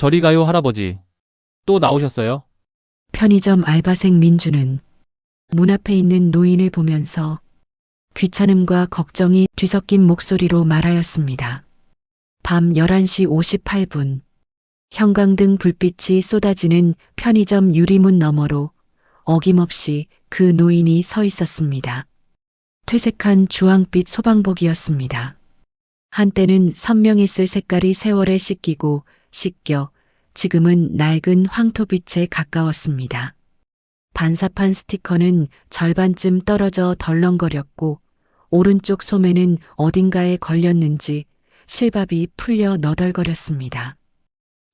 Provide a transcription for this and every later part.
저리 가요, 할아버지. 또 나오셨어요? 편의점 알바생 민주는 문 앞에 있는 노인을 보면서 귀찮음과 걱정이 뒤섞인 목소리로 말하였습니다. 밤 11시 58분, 형광등 불빛이 쏟아지는 편의점 유리문 너머로 어김없이 그 노인이 서 있었습니다. 퇴색한 주황빛 소방복이었습니다. 한때는 선명했을 색깔이 세월에 씻기고 씻겨 지금은 낡은 황토빛에 가까웠습니다. 반사판 스티커는 절반쯤 떨어져 덜렁거렸고 오른쪽 소매는 어딘가에 걸렸는지 실밥이 풀려 너덜거렸습니다.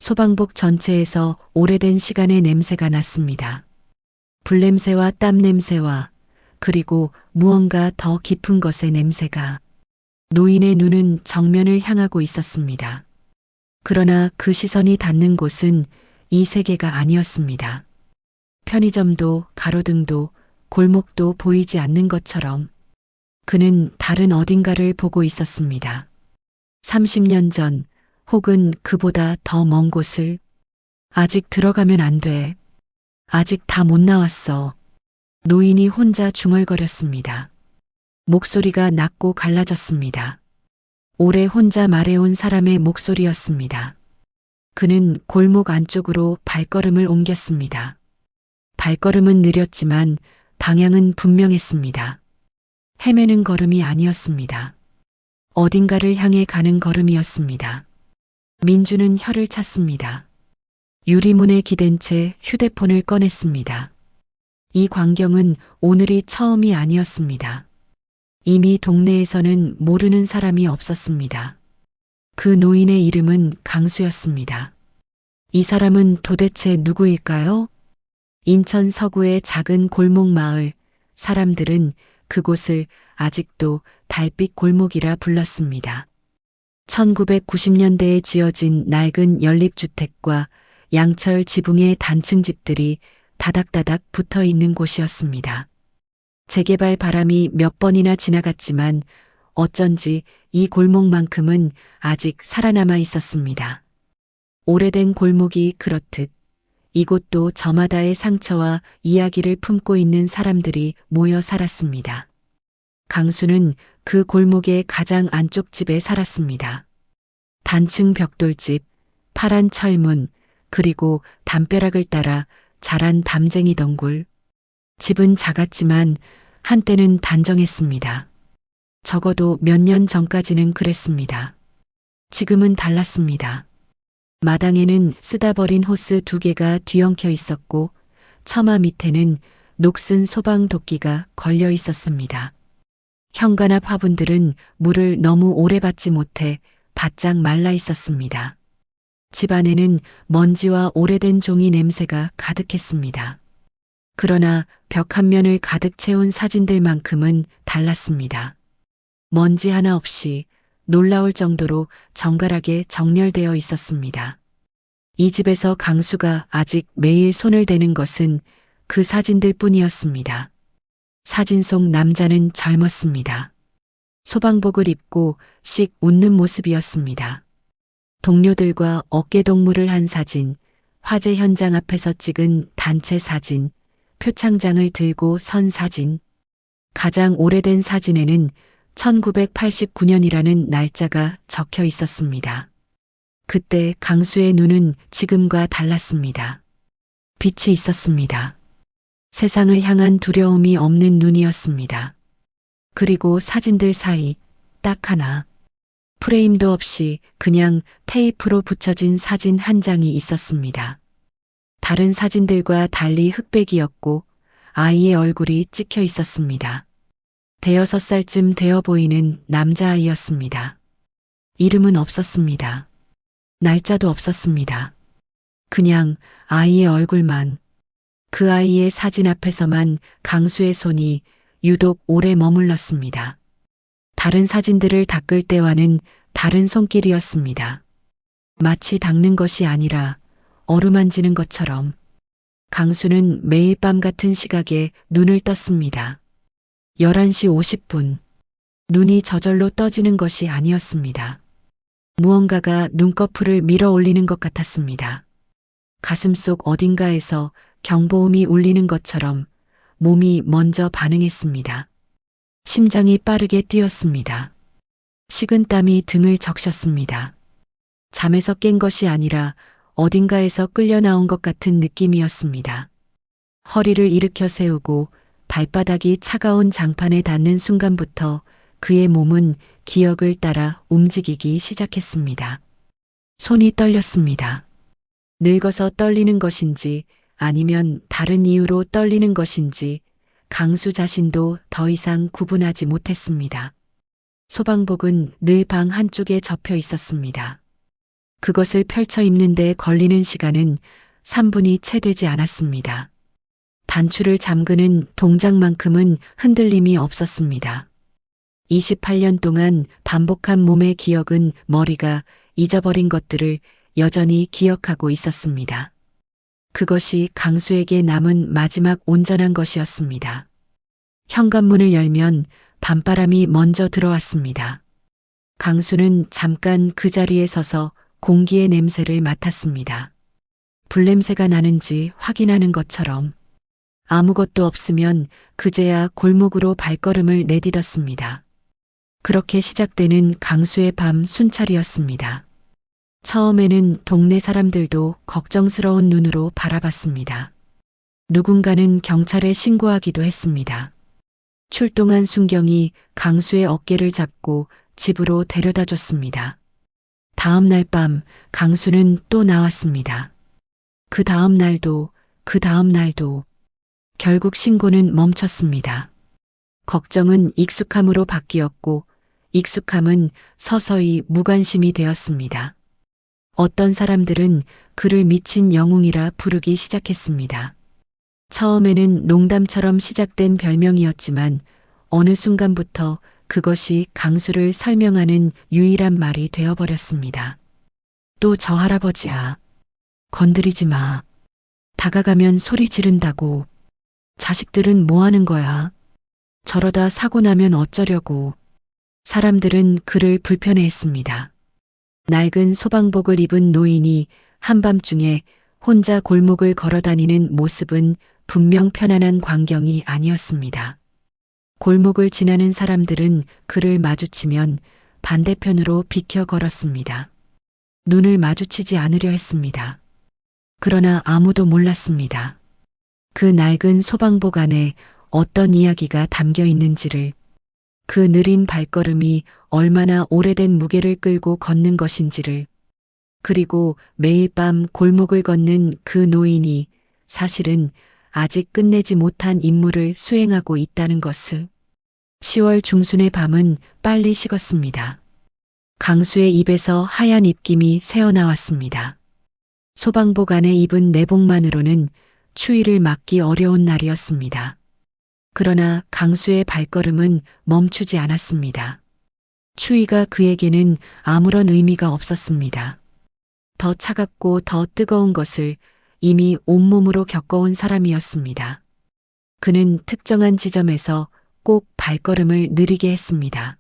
소방복 전체에서 오래된 시간의 냄새가 났습니다. 불냄새와 땀 냄새와 그리고 무언가 더 깊은 것의 냄새가. 노인의 눈은 정면을 향하고 있었습니다. 그러나 그 시선이 닿는 곳은 이 세계가 아니었습니다. 편의점도 가로등도 골목도 보이지 않는 것처럼 그는 다른 어딘가를 보고 있었습니다. 30년 전 혹은 그보다 더 먼 곳을. 아직 들어가면 안 돼. 아직 다 못 나왔어. 노인이 혼자 중얼거렸습니다. 목소리가 낮고 갈라졌습니다. 오래 혼자 말해온 사람의 목소리였습니다. 그는 골목 안쪽으로 발걸음을 옮겼습니다. 발걸음은 느렸지만 방향은 분명했습니다. 헤매는 걸음이 아니었습니다. 어딘가를 향해 가는 걸음이었습니다. 민주는 혀를 찼습니다. 유리문에 기댄 채 휴대폰을 꺼냈습니다. 이 광경은 오늘이 처음이 아니었습니다. 이미 동네에서는 모르는 사람이 없었습니다. 그 노인의 이름은 강수였습니다. 이 사람은 도대체 누구일까요? 인천 서구의 작은 골목 마을, 사람들은 그곳을 아직도 달빛 골목이라 불렀습니다. 1990년대에 지어진 낡은 연립주택과 양철 지붕의 단층 집들이 다닥다닥 붙어 있는 곳이었습니다. 재개발 바람이 몇 번이나 지나갔지만 어쩐지 이 골목만큼은 아직 살아남아 있었습니다. 오래된 골목이 그렇듯 이곳도 저마다의 상처와 이야기를 품고 있는 사람들이 모여 살았습니다. 강수는 그 골목의 가장 안쪽 집에 살았습니다. 단층 벽돌집, 파란 철문, 그리고 담벼락을 따라 자란 담쟁이 덩굴. 집은 작았지만 한때는 단정했습니다. 적어도 몇 년 전까지는 그랬습니다. 지금은 달랐습니다. 마당에는 쓰다 버린 호스 2개가 뒤엉켜 있었고 처마 밑에는 녹슨 소방 도끼가 걸려 있었습니다. 현관 앞 화분들은 물을 너무 오래 받지 못해 바짝 말라 있었습니다. 집 안에는 먼지와 오래된 종이 냄새가 가득했습니다. 그러나 벽 한 면을 가득 채운 사진들만큼은 달랐습니다. 먼지 하나 없이 놀라울 정도로 정갈하게 정렬되어 있었습니다. 이 집에서 강수가 아직 매일 손을 대는 것은 그 사진들 뿐이었습니다. 사진 속 남자는 젊었습니다. 소방복을 입고 씩 웃는 모습이었습니다. 동료들과 어깨동무를 한 사진, 화재 현장 앞에서 찍은 단체 사진, 표창장을 들고 선 사진. 가장 오래된 사진에는 1989년이라는 날짜가 적혀 있었습니다. 그때 강수의 눈은 지금과 달랐습니다. 빛이 있었습니다. 세상을 향한 두려움이 없는 눈이었습니다. 그리고 사진들 사이 딱 하나, 프레임도 없이 그냥 테이프로 붙여진 사진 한 장이 있었습니다. 다른 사진들과 달리 흑백이었고 아이의 얼굴이 찍혀 있었습니다. 5살쯤 되어 보이는 남자아이였습니다. 이름은 없었습니다. 날짜도 없었습니다. 그냥 아이의 얼굴만. 그 아이의 사진 앞에서만 강수의 손이 유독 오래 머물렀습니다. 다른 사진들을 닦을 때와는 다른 손길이었습니다. 마치 닦는 것이 아니라 어루만지는 것처럼. 강수는 매일 밤 같은 시각에 눈을 떴습니다. 11시 50분. 눈이 저절로 떠지는 것이 아니었습니다. 무언가가 눈꺼풀을 밀어 올리는 것 같았습니다. 가슴속 어딘가에서 경보음이 울리는 것처럼 몸이 먼저 반응했습니다. 심장이 빠르게 뛰었습니다. 식은땀이 등을 적셨습니다. 잠에서 깬 것이 아니라 어딘가에서 끌려 나온 것 같은 느낌이었습니다. 허리를 일으켜 세우고 발바닥이 차가운 장판에 닿는 순간부터 그의 몸은 기억을 따라 움직이기 시작했습니다. 손이 떨렸습니다. 늙어서 떨리는 것인지 아니면 다른 이유로 떨리는 것인지 강수 자신도 더 이상 구분하지 못했습니다. 소방복은 늘 방 한쪽에 접혀 있었습니다. 그것을 펼쳐 입는데 걸리는 시간은 3분이 채 되지 않았습니다. 단추를 잠그는 동작만큼은 흔들림이 없었습니다. 28년 동안 반복한 몸의 기억은 머리가 잊어버린 것들을 여전히 기억하고 있었습니다. 그것이 강수에게 남은 마지막 온전한 것이었습니다. 현관문을 열면 밤바람이 먼저 들어왔습니다. 강수는 잠깐 그 자리에 서서 공기의 냄새를 맡았습니다. 불냄새가 나는지 확인하는 것처럼 아무것도 없으면 그제야 골목으로 발걸음을 내딛었습니다. 그렇게 시작되는 강수의 밤 순찰이었습니다. 처음에는 동네 사람들도 걱정스러운 눈으로 바라봤습니다. 누군가는 경찰에 신고하기도 했습니다. 출동한 순경이 강수의 어깨를 잡고 집으로 데려다 줬습니다. 다음 날 밤 강수는 또 나왔습니다. 그 다음 날도 결국 신고는 멈췄습니다. 걱정은 익숙함으로 바뀌었고 익숙함은 서서히 무관심이 되었습니다. 어떤 사람들은 그를 미친 영웅이라 부르기 시작했습니다. 처음에는 농담처럼 시작된 별명이었지만 어느 순간부터 그것이 강수를 설명하는 유일한 말이 되어버렸습니다. 또 저 할아버지야. 건드리지 마. 다가가면 소리 지른다고. 자식들은 뭐 하는 거야? 저러다 사고 나면 어쩌려고. 사람들은 그를 불편해했습니다. 낡은 소방복을 입은 노인이 한밤중에 혼자 골목을 걸어다니는 모습은 분명 편안한 광경이 아니었습니다. 골목을 지나는 사람들은 그를 마주치면 반대편으로 비켜 걸었습니다. 눈을 마주치지 않으려 했습니다. 그러나 아무도 몰랐습니다. 그 낡은 소방복 안에 어떤 이야기가 담겨 있는지를, 그 느린 발걸음이 얼마나 오래된 무게를 끌고 걷는 것인지를, 그리고 매일 밤 골목을 걷는 그 노인이 사실은 아직 끝내지 못한 임무를 수행하고 있다는 것을. 10월 중순의 밤은 빨리 식었습니다. 강수의 입에서 하얀 입김이 새어나왔습니다. 소방복 안에 입은 내복만으로는 추위를 막기 어려운 날이었습니다. 그러나 강수의 발걸음은 멈추지 않았습니다. 추위가 그에게는 아무런 의미가 없었습니다. 더 차갑고 더 뜨거운 것을 이미 온몸으로 겪어온 사람이었습니다. 그는 특정한 지점에서 꼭 발걸음을 느리게 했습니다.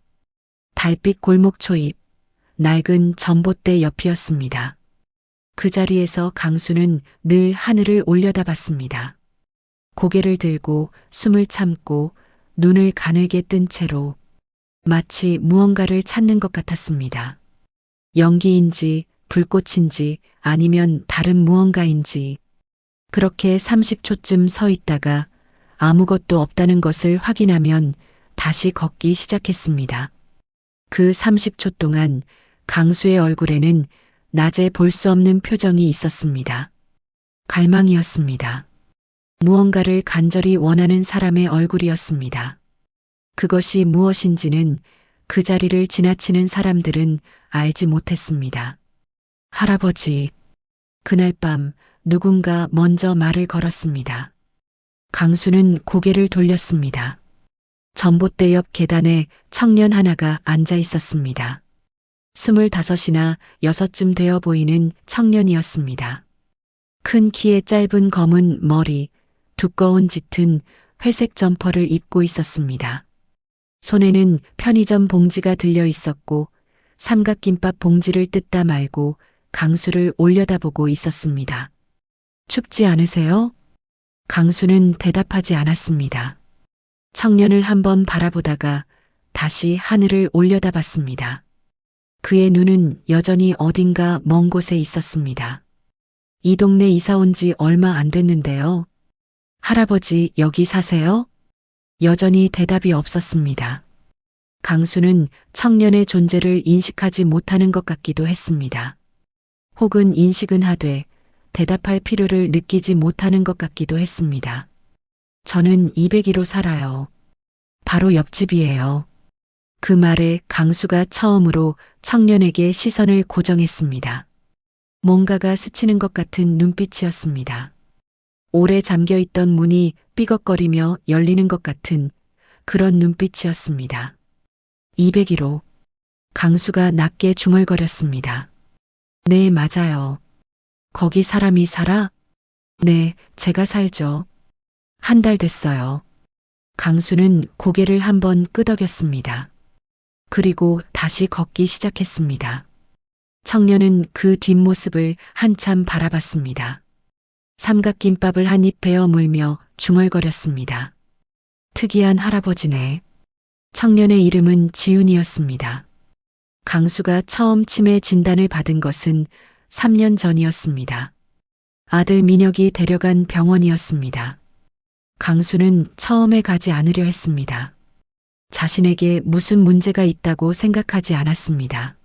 달빛 골목 초입, 낡은 전봇대 옆이었습니다. 그 자리에서 강수는 늘 하늘을 올려다봤습니다. 고개를 들고 숨을 참고 눈을 가늘게 뜬 채로 마치 무언가를 찾는 것 같았습니다. 연기인지 불꽃인지 아니면 다른 무언가인지. 그렇게 30초쯤 서 있다가 아무것도 없다는 것을 확인하면 다시 걷기 시작했습니다. 그 30초 동안 강수의 얼굴에는 낮에 볼 수 없는 표정이 있었습니다. 갈망이었습니다. 무언가를 간절히 원하는 사람의 얼굴이었습니다. 그것이 무엇인지는 그 자리를 지나치는 사람들은 알지 못했습니다. 할아버지. 그날 밤 누군가 먼저 말을 걸었습니다. 강수는 고개를 돌렸습니다. 전봇대 옆 계단에 청년 하나가 앉아 있었습니다. 25이나 6쯤 되어 보이는 청년이었습니다. 큰 키에 짧은 검은 머리, 두꺼운 짙은 회색 점퍼를 입고 있었습니다. 손에는 편의점 봉지가 들려 있었고 삼각김밥 봉지를 뜯다 말고 강수를 올려다보고 있었습니다. 춥지 않으세요? 강수는 대답하지 않았습니다. 청년을 한번 바라보다가 다시 하늘을 올려다봤습니다. 그의 눈은 여전히 어딘가 먼 곳에 있었습니다. 이 동네 이사 온 지 얼마 안 됐는데요. 할아버지 여기 사세요? 여전히 대답이 없었습니다. 강수는 청년의 존재를 인식하지 못하는 것 같기도 했습니다. 혹은 인식은 하되 대답할 필요를 느끼지 못하는 것 같기도 했습니다. 저는 202로 살아요. 바로 옆집이에요. 그 말에 강수가 처음으로 청년에게 시선을 고정했습니다. 뭔가가 스치는 것 같은 눈빛이었습니다. 오래 잠겨있던 문이 삐걱거리며 열리는 것 같은 그런 눈빛이었습니다. 201호. 강수가 낮게 중얼거렸습니다. 네, 맞아요. 거기 사람이 살아? 네, 제가 살죠. 한 달 됐어요. 강수는 고개를 한번 끄덕였습니다. 그리고 다시 걷기 시작했습니다. 청년은 그 뒷모습을 한참 바라봤습니다. 삼각김밥을 한 입 베어 물며 중얼거렸습니다. 특이한 할아버지네. 청년의 이름은 지훈이었습니다. 강수가 처음 치매 진단을 받은 것은 3년 전이었습니다. 아들 민혁이 데려간 병원이었습니다. 강수는 처음에 가지 않으려 했습니다. 자신에게 무슨 문제가 있다고 생각하지 않았습니다.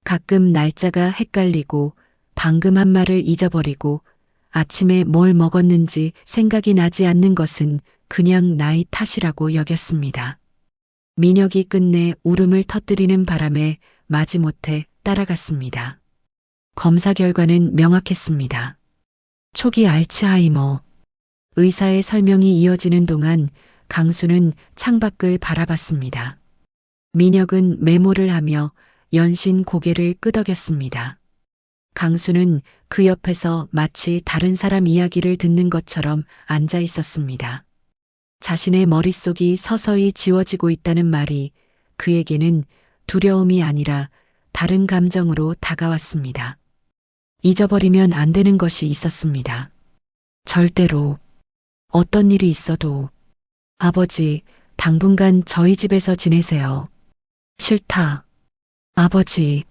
가끔 날짜가 헷갈리고 방금 한 말을 잊어버리고 아침에 뭘 먹었는지 생각이 나지 않는 것은 그냥 나이 탓이라고 여겼습니다. 민혁이 끝내 울음을 터뜨리는 바람에 마지못해 따라갔습니다. 검사 결과는 명확했습니다. 초기 알츠하이머. 의사의 설명이 이어지는 동안 강수는 창밖을 바라봤습니다. 민혁은 메모를 하며 연신 고개를 끄덕였습니다. 강수는 그 옆에서 마치 다른 사람 이야기를 듣는 것처럼 앉아 있었습니다. 자신의 머릿속이 서서히 지워지고 있다는 말이 그에게는 두려움이 아니라 다른 감정으로 다가왔습니다. 잊어버리면 안 되는 것이 있었습니다. 절대로. 어떤 일이 있어도. 아버지, 당분간 저희 집에서 지내세요. 싫다. 아버지,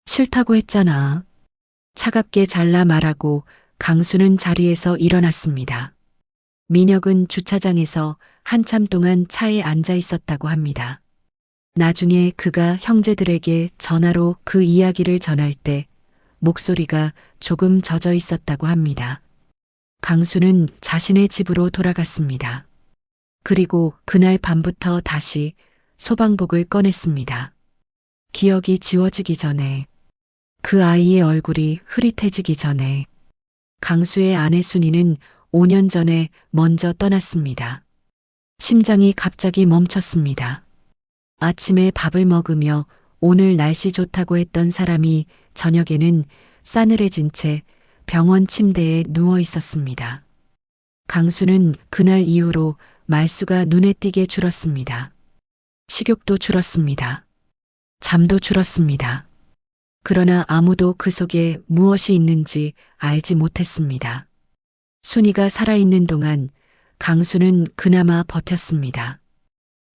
싫다고 했잖아. 차갑게 잘라 말하고 강수는 자리에서 일어났습니다. 민혁은 주차장에서 한참 동안 차에 앉아 있었다고 합니다. 나중에 그가 형제들에게 전화로 그 이야기를 전할 때 목소리가 조금 젖어 있었다고 합니다. 강수는 자신의 집으로 돌아갔습니다. 그리고 그날 밤부터 다시 소방복을 꺼냈습니다. 기억이 지워지기 전에, 그 아이의 얼굴이 흐릿해지기 전에. 강수의 아내 순이는 5년 전에 먼저 떠났습니다. 심장이 갑자기 멈췄습니다. 아침에 밥을 먹으며 오늘 날씨 좋다고 했던 사람이 저녁에는 싸늘해진 채 병원 침대에 누워 있었습니다. 강수는 그날 이후로 말수가 눈에 띄게 줄었습니다. 식욕도 줄었습니다. 잠도 줄었습니다. 그러나 아무도 그 속에 무엇이 있는지 알지 못했습니다. 순이가 살아있는 동안 강수는 그나마 버텼습니다.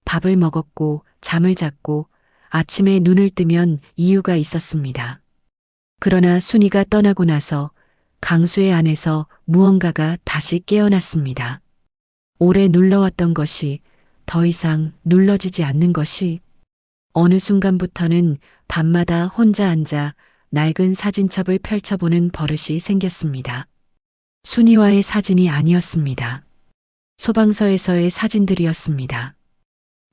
밥을 먹었고 잠을 잤고 아침에 눈을 뜨면 이유가 있었습니다. 그러나 순이가 떠나고 나서 강수의 안에서 무언가가 다시 깨어났습니다. 오래 눌러왔던 것이 더 이상 눌러지지 않는 것이. 어느 순간부터는 밤마다 혼자 앉아 낡은 사진첩을 펼쳐보는 버릇이 생겼습니다. 순이와의 사진이 아니었습니다. 소방서에서의 사진들이었습니다.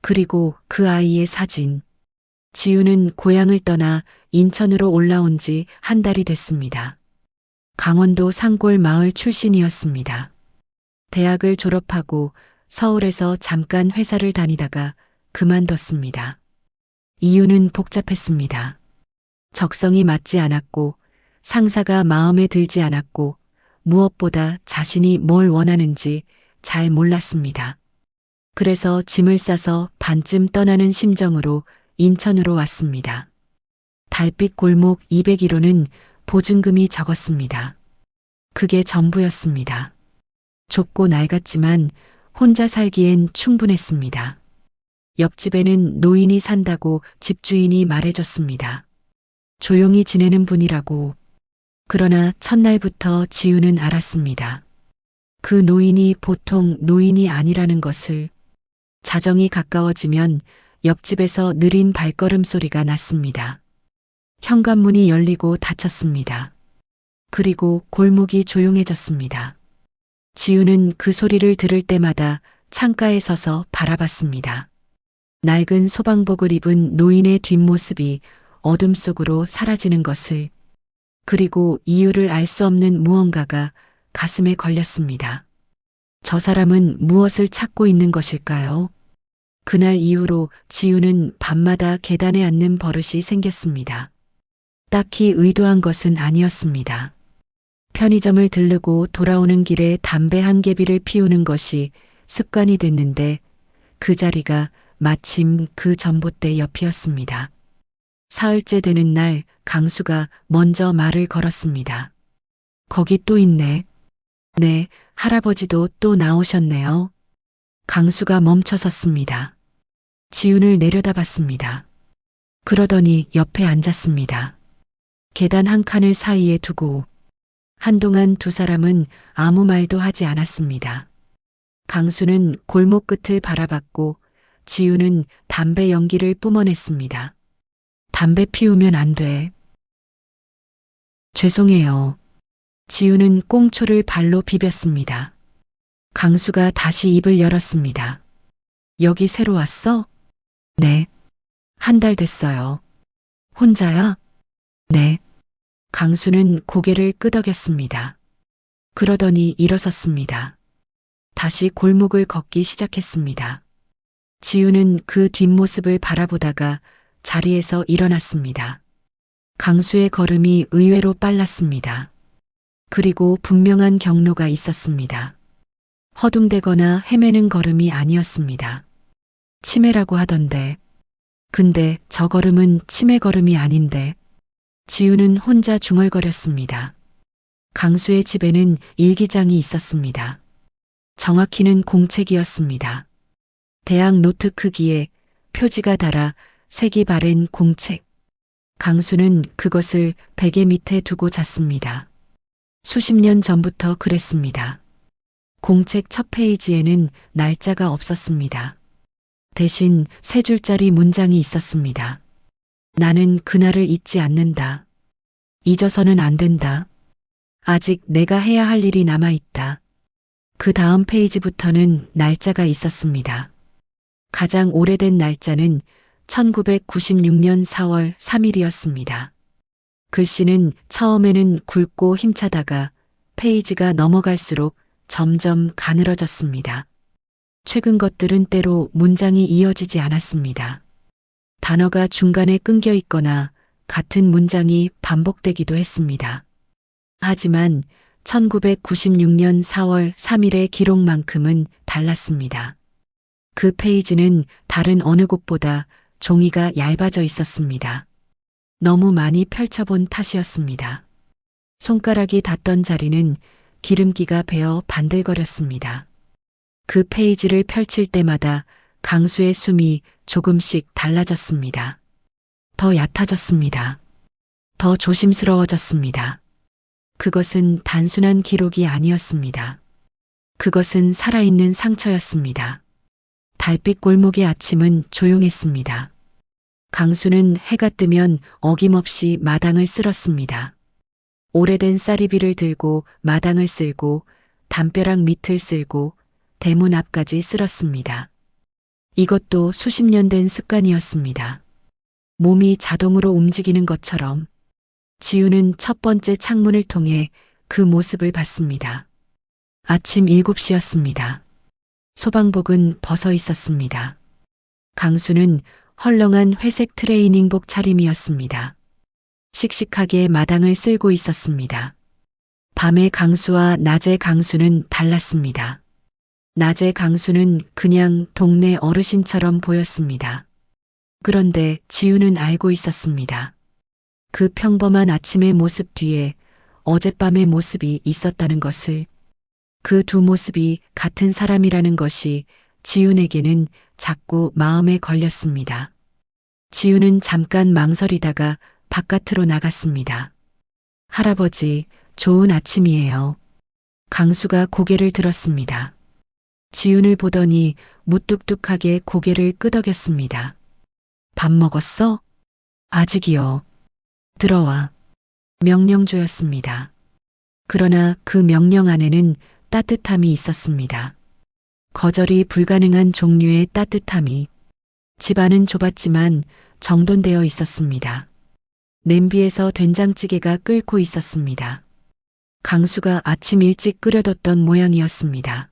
그리고 그 아이의 사진. 지우는 고향을 떠나 인천으로 올라온 지 한 달이 됐습니다. 강원도 산골 마을 출신이었습니다. 대학을 졸업하고 서울에서 잠깐 회사를 다니다가 그만뒀습니다. 이유는 복잡했습니다. 적성이 맞지 않았고 상사가 마음에 들지 않았고 무엇보다 자신이 뭘 원하는지 잘 몰랐습니다. 그래서 짐을 싸서 반쯤 떠나는 심정으로 인천으로 왔습니다. 달빛 골목 201호는 보증금이 적었습니다. 그게 전부였습니다. 좁고 낡았지만 혼자 살기엔 충분했습니다. 옆집에는 노인이 산다고 집주인이 말해줬습니다. 조용히 지내는 분이라고. 그러나 첫날부터 지우는 알았습니다. 그 노인이 보통 노인이 아니라는 것을. 자정이 가까워지면 옆집에서 느린 발걸음 소리가 났습니다. 현관문이 열리고 닫혔습니다. 그리고 골목이 조용해졌습니다. 지우는 그 소리를 들을 때마다 창가에 서서 바라봤습니다. 낡은 소방복을 입은 노인의 뒷모습이 어둠 속으로 사라지는 것을. 그리고 이유를 알 수 없는 무언가가 가슴에 걸렸습니다. 저 사람은 무엇을 찾고 있는 것일까요? 그날 이후로 지우는 밤마다 계단에 앉는 버릇이 생겼습니다. 딱히 의도한 것은 아니었습니다. 편의점을 들르고 돌아오는 길에 담배 한 개비를 피우는 것이 습관이 됐는데 그 자리가 마침 그 전봇대 옆이었습니다. 사흘째 되는 날 강수가 먼저 말을 걸었습니다. 거기 또 있네. 네, 할아버지도 또 나오셨네요. 강수가 멈춰섰습니다. 지훈을 내려다봤습니다. 그러더니 옆에 앉았습니다. 계단 한 칸을 사이에 두고. 한동안 두 사람은 아무 말도 하지 않았습니다. 강수는 골목 끝을 바라봤고 지우는 담배 연기를 뿜어냈습니다. 담배 피우면 안 돼. 죄송해요. 지우는 꽁초를 발로 비볐습니다. 강수가 다시 입을 열었습니다. 여기 새로 왔어? 네. 한 달 됐어요. 혼자야? 네. 강수는 고개를 끄덕였습니다. 그러더니 일어섰습니다. 다시 골목을 걷기 시작했습니다. 지우는 그 뒷모습을 바라보다가 자리에서 일어났습니다. 강수의 걸음이 의외로 빨랐습니다. 그리고 분명한 경로가 있었습니다. 허둥대거나 헤매는 걸음이 아니었습니다. 치매라고 하던데. 근데 저 걸음은 치매 걸음이 아닌데. 지우는 혼자 중얼거렸습니다. 강수의 집에는 일기장이 있었습니다. 정확히는 공책이었습니다. 대학 노트 크기에 표지가 달아 색이 바랜 공책. 강수는 그것을 베개 밑에 두고 잤습니다. 수십 년 전부터 그랬습니다. 공책 첫 페이지에는 날짜가 없었습니다. 대신 세 줄짜리 문장이 있었습니다. 나는 그날을 잊지 않는다. 잊어서는 안 된다. 아직 내가 해야 할 일이 남아있다. 그 다음 페이지부터는 날짜가 있었습니다. 가장 오래된 날짜는 1996년 4월 3일이었습니다. 글씨는 처음에는 굵고 힘차다가 페이지가 넘어갈수록 점점 가늘어졌습니다. 최근 것들은 때로 문장이 이어지지 않았습니다. 단어가 중간에 끊겨 있거나 같은 문장이 반복되기도 했습니다. 하지만 1996년 4월 3일의 기록만큼은 달랐습니다. 그 페이지는 다른 어느 곳보다 종이가 얇아져 있었습니다. 너무 많이 펼쳐본 탓이었습니다. 손가락이 닿던 자리는 기름기가 배어 반들거렸습니다. 그 페이지를 펼칠 때마다 강수의 숨이 조금씩 달라졌습니다. 더 얕아졌습니다. 더 조심스러워졌습니다. 그것은 단순한 기록이 아니었습니다. 그것은 살아있는 상처였습니다. 달빛 골목의 아침은 조용했습니다. 강수는 해가 뜨면 어김없이 마당을 쓸었습니다. 오래된 쌀이비를 들고 마당을 쓸고 담벼락 밑을 쓸고 대문 앞까지 쓸었습니다. 이것도 수십 년 된 습관이었습니다. 몸이 자동으로 움직이는 것처럼. 지우는 첫 번째 창문을 통해 그 모습을 봤습니다. 아침 7시였습니다. 소방복은 벗어 있었습니다. 강수는 헐렁한 회색 트레이닝복 차림이었습니다. 씩씩하게 마당을 쓸고 있었습니다. 밤의 강수와 낮의 강수는 달랐습니다. 낮의 강수는 그냥 동네 어르신처럼 보였습니다. 그런데 지우는 알고 있었습니다. 그 평범한 아침의 모습 뒤에 어젯밤의 모습이 있었다는 것을, 그 두 모습이 같은 사람이라는 것이 지훈에게는 자꾸 마음에 걸렸습니다. 지훈은 잠깐 망설이다가 바깥으로 나갔습니다. 할아버지, 좋은 아침이에요. 강수가 고개를 들었습니다. 지훈을 보더니 무뚝뚝하게 고개를 끄덕였습니다. 밥 먹었어? 아직이요. 들어와. 명령조였습니다. 그러나 그 명령 안에는 따뜻함이 있었습니다. 거절이 불가능한 종류의 따뜻함이. 집안은 좁았지만 정돈되어 있었습니다. 냄비에서 된장찌개가 끓고 있었습니다. 강수가 아침 일찍 끓여뒀던 모양이었습니다.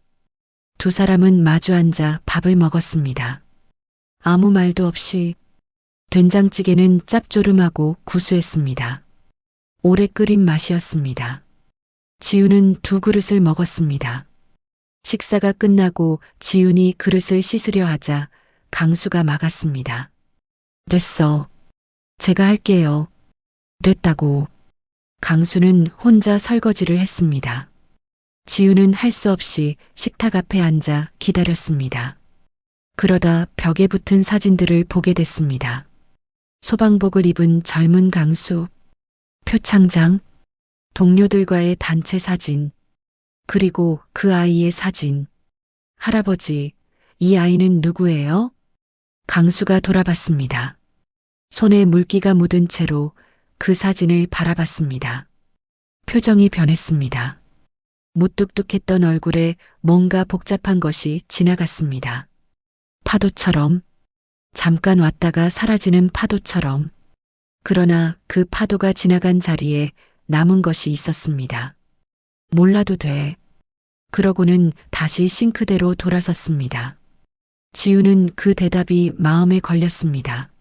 두 사람은 마주 앉아 밥을 먹었습니다. 아무 말도 없이. 된장찌개는 짭조름하고 구수했습니다. 오래 끓인 맛이었습니다. 지훈은 두 그릇을 먹었습니다. 식사가 끝나고 지훈이 그릇을 씻으려 하자 강수가 막았습니다. 됐어. 제가 할게요. 됐다고. 강수는 혼자 설거지를 했습니다. 지훈은 할 수 없이 식탁 앞에 앉아 기다렸습니다. 그러다 벽에 붙은 사진들을 보게 됐습니다. 소방복을 입은 젊은 강수, 표창장, 동료들과의 단체 사진, 그리고 그 아이의 사진. 할아버지, 이 아이는 누구예요? 강수가 돌아봤습니다. 손에 물기가 묻은 채로 그 사진을 바라봤습니다. 표정이 변했습니다. 무뚝뚝했던 얼굴에 뭔가 복잡한 것이 지나갔습니다. 파도처럼, 잠깐 왔다가 사라지는 파도처럼. 그러나 그 파도가 지나간 자리에 남은 것이 있었습니다. 몰라도 돼. 그러고는 다시 싱크대로 돌아섰습니다. 지우는 그 대답이 마음에 걸렸습니다.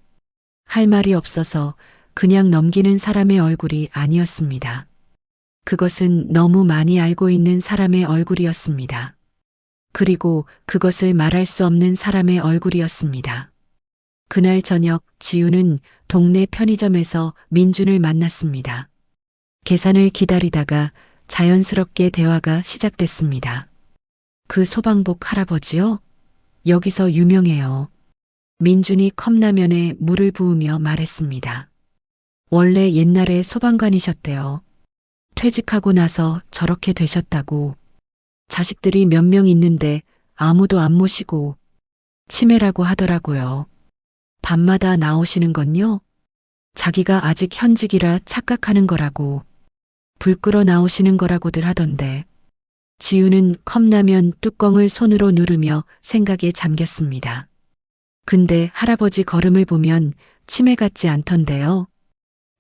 할 말이 없어서 그냥 넘기는 사람의 얼굴이 아니었습니다. 그것은 너무 많이 알고 있는 사람의 얼굴이었습니다. 그리고 그것을 말할 수 없는 사람의 얼굴이었습니다. 그날 저녁 지우는 동네 편의점에서 민준을 만났습니다. 계산을 기다리다가 자연스럽게 대화가 시작됐습니다. 그 소방복 할아버지요? 여기서 유명해요. 민준이 컵라면에 물을 부으며 말했습니다. 원래 옛날에 소방관이셨대요. 퇴직하고 나서 저렇게 되셨다고. 자식들이 몇 명 있는데 아무도 안 모시고 치매라고 하더라고요. 밤마다 나오시는 건요? 자기가 아직 현직이라 착각하는 거라고. 불 끄러 나오시는 거라고들 하던데. 지우는 컵라면 뚜껑을 손으로 누르며 생각에 잠겼습니다. 근데 할아버지 걸음을 보면 치매 같지 않던데요.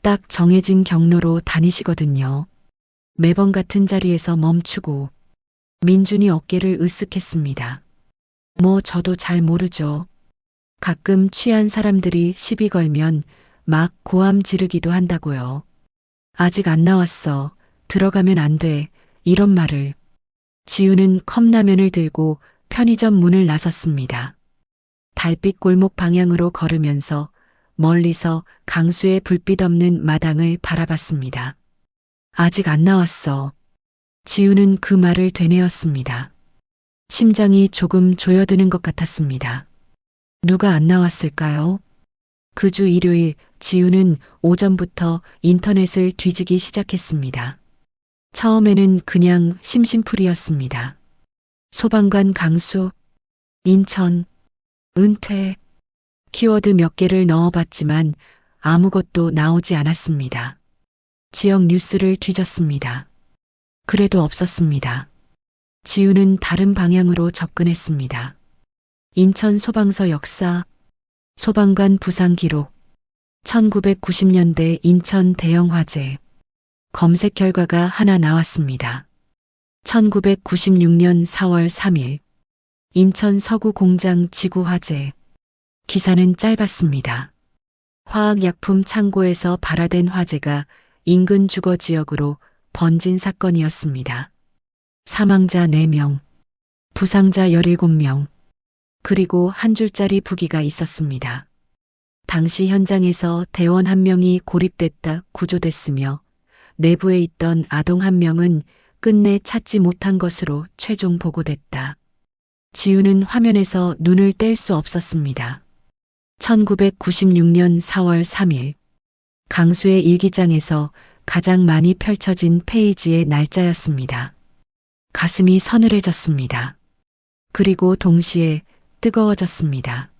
딱 정해진 경로로 다니시거든요. 매번 같은 자리에서 멈추고. 민준이 어깨를 으쓱했습니다. 뭐 저도 잘 모르죠. 가끔 취한 사람들이 시비 걸면 막 고함 지르기도 한다고요. 아직 안 나왔어. 들어가면 안 돼. 이런 말을. 지우는 컵라면을 들고 편의점 문을 나섰습니다. 달빛 골목 방향으로 걸으면서 멀리서 강수의 불빛 없는 마당을 바라봤습니다. 아직 안 나왔어. 지우는 그 말을 되뇌었습니다. 심장이 조금 조여드는 것 같았습니다. 누가 안 나왔을까요? 그 주 일요일 지우는 오전부터 인터넷을 뒤지기 시작했습니다. 처음에는 그냥 심심풀이였습니다. 소방관 강수, 인천, 은퇴, 키워드 몇 개를 넣어봤지만 아무것도 나오지 않았습니다. 지역 뉴스를 뒤졌습니다. 그래도 없었습니다. 지우는 다른 방향으로 접근했습니다. 인천 소방서 역사, 소방관 부상 기록, 1990년대 인천 대형 화재. 검색 결과가 하나 나왔습니다. 1996년 4월 3일 인천 서구 공장 지구 화재. 기사는 짧았습니다. 화학약품 창고에서 발화된 화재가 인근 주거 지역으로 번진 사건이었습니다. 사망자 4명, 부상자 17명, 그리고 한 줄짜리 부기가 있었습니다. 당시 현장에서 대원 한 명이 고립됐다 구조됐으며 내부에 있던 아동 한 명은 끝내 찾지 못한 것으로 최종 보고됐다. 지우는 화면에서 눈을 뗄 수 없었습니다. 1996년 4월 3일 강수의 일기장에서 가장 많이 펼쳐진 페이지의 날짜였습니다. 가슴이 서늘해졌습니다. 그리고 동시에 뜨거워졌습니다.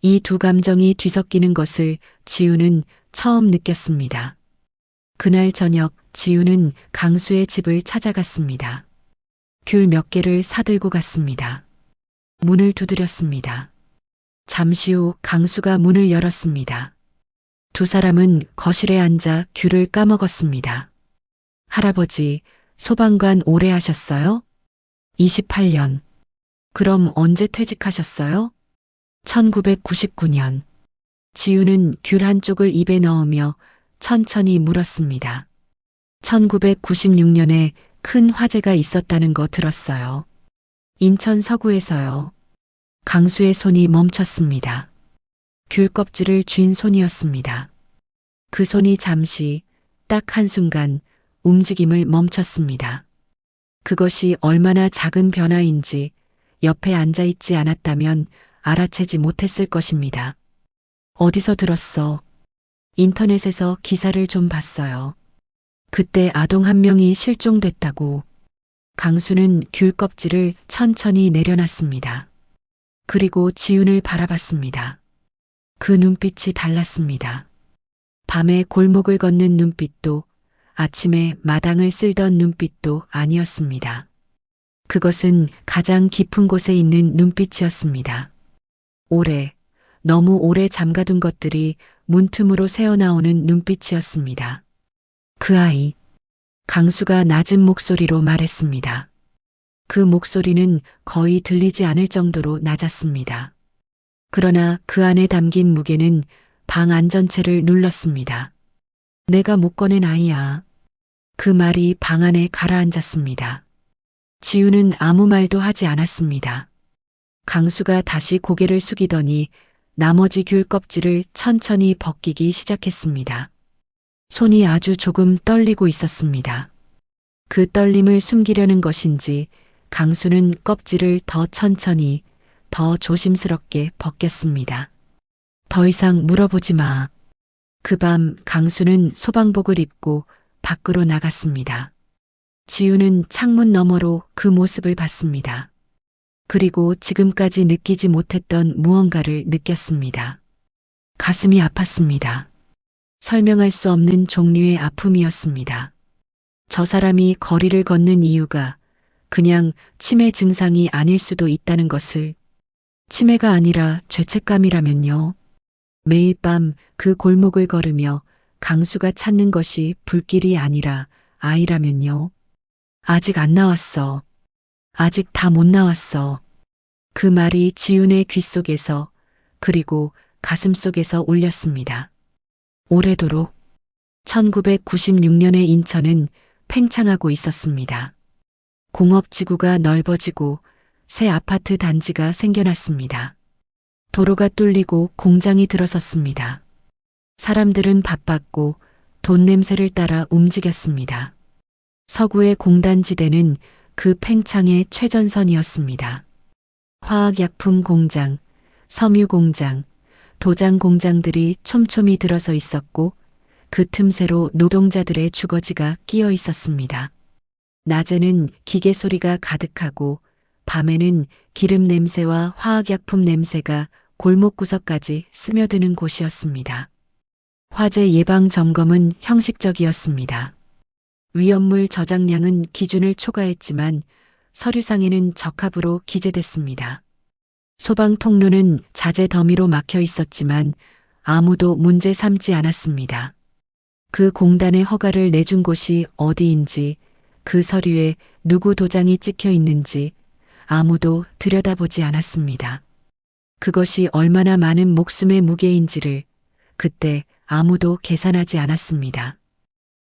이 두 감정이 뒤섞이는 것을 지우는 처음 느꼈습니다. 그날 저녁 지우는 강수의 집을 찾아갔습니다. 귤 몇 개를 사들고 갔습니다. 문을 두드렸습니다. 잠시 후 강수가 문을 열었습니다. 두 사람은 거실에 앉아 귤을 까먹었습니다. 할아버지, 소방관 오래 하셨어요? 28년. 그럼 언제 퇴직하셨어요? 1999년. 지우는 귤 한쪽을 입에 넣으며 천천히 물었습니다. 1996년에 큰 화재가 있었다는 거 들었어요. 인천 서구에서요. 강수의 손이 멈췄습니다. 귤 껍질을 쥔 손이었습니다. 그 손이 잠시, 딱 한순간 움직임을 멈췄습니다. 그것이 얼마나 작은 변화인지 옆에 앉아있지 않았다면 알아채지 못했을 것입니다. 어디서 들었어? 인터넷에서 기사를 좀 봤어요. 그때 아동 한 명이 실종됐다고. 강수는 귤 껍질을 천천히 내려놨습니다. 그리고 지훈을 바라봤습니다. 그 눈빛이 달랐습니다. 밤에 골목을 걷는 눈빛도 아침에 마당을 쓸던 눈빛도 아니었습니다. 그것은 가장 깊은 곳에 있는 눈빛이었습니다. 오래, 너무 오래 잠가둔 것들이 문틈으로 새어나오는 눈빛이었습니다. 그 아이, 강수가 낮은 목소리로 말했습니다. 그 목소리는 거의 들리지 않을 정도로 낮았습니다. 그러나 그 안에 담긴 무게는 방 안전체를 눌렀습니다. 내가 못 꺼낸 아이야. 그 말이 방 안에 가라앉았습니다. 지우는 아무 말도 하지 않았습니다. 강수가 다시 고개를 숙이더니 나머지 귤 껍질을 천천히 벗기기 시작했습니다. 손이 아주 조금 떨리고 있었습니다. 그 떨림을 숨기려는 것인지 강수는 껍질을 더 천천히, 더 조심스럽게 벗겼습니다. 더 이상 물어보지 마. 그 밤 강수는 소방복을 입고 밖으로 나갔습니다. 지우는 창문 너머로 그 모습을 봤습니다. 그리고 지금까지 느끼지 못했던 무언가를 느꼈습니다. 가슴이 아팠습니다. 설명할 수 없는 종류의 아픔이었습니다. 저 사람이 거리를 걷는 이유가 그냥 치매 증상이 아닐 수도 있다는 것을, 치매가 아니라 죄책감이라면요. 매일 밤 그 골목을 걸으며 강수가 찾는 것이 불길이 아니라 아이라면요. 아직 안 나왔어. 아직 다 못 나왔어. 그 말이 지훈의 귓속에서 그리고 가슴속에서 울렸습니다. 오래도록 1996년의 인천은 팽창하고 있었습니다. 공업지구가 넓어지고 새 아파트 단지가 생겨났습니다. 도로가 뚫리고 공장이 들어섰습니다. 사람들은 바빴고 돈 냄새를 따라 움직였습니다. 서구의 공단지대는 그 팽창의 최전선이었습니다. 화학약품 공장, 섬유 공장, 도장 공장들이 촘촘히 들어서 있었고 그 틈새로 노동자들의 주거지가 끼어 있었습니다. 낮에는 기계 소리가 가득하고 밤에는 기름 냄새와 화학약품 냄새가 골목구석까지 스며드는 곳이었습니다. 화재 예방 점검은 형식적이었습니다. 위험물 저장량은 기준을 초과했지만 서류상에는 적합으로 기재됐습니다. 소방 통로는 자재 더미로 막혀 있었지만 아무도 문제 삼지 않았습니다. 그 공단의 허가를 내준 곳이 어디인지, 그 서류에 누구 도장이 찍혀 있는지 아무도 들여다보지 않았습니다. 그것이 얼마나 많은 목숨의 무게인지를 그때 아무도 계산하지 않았습니다.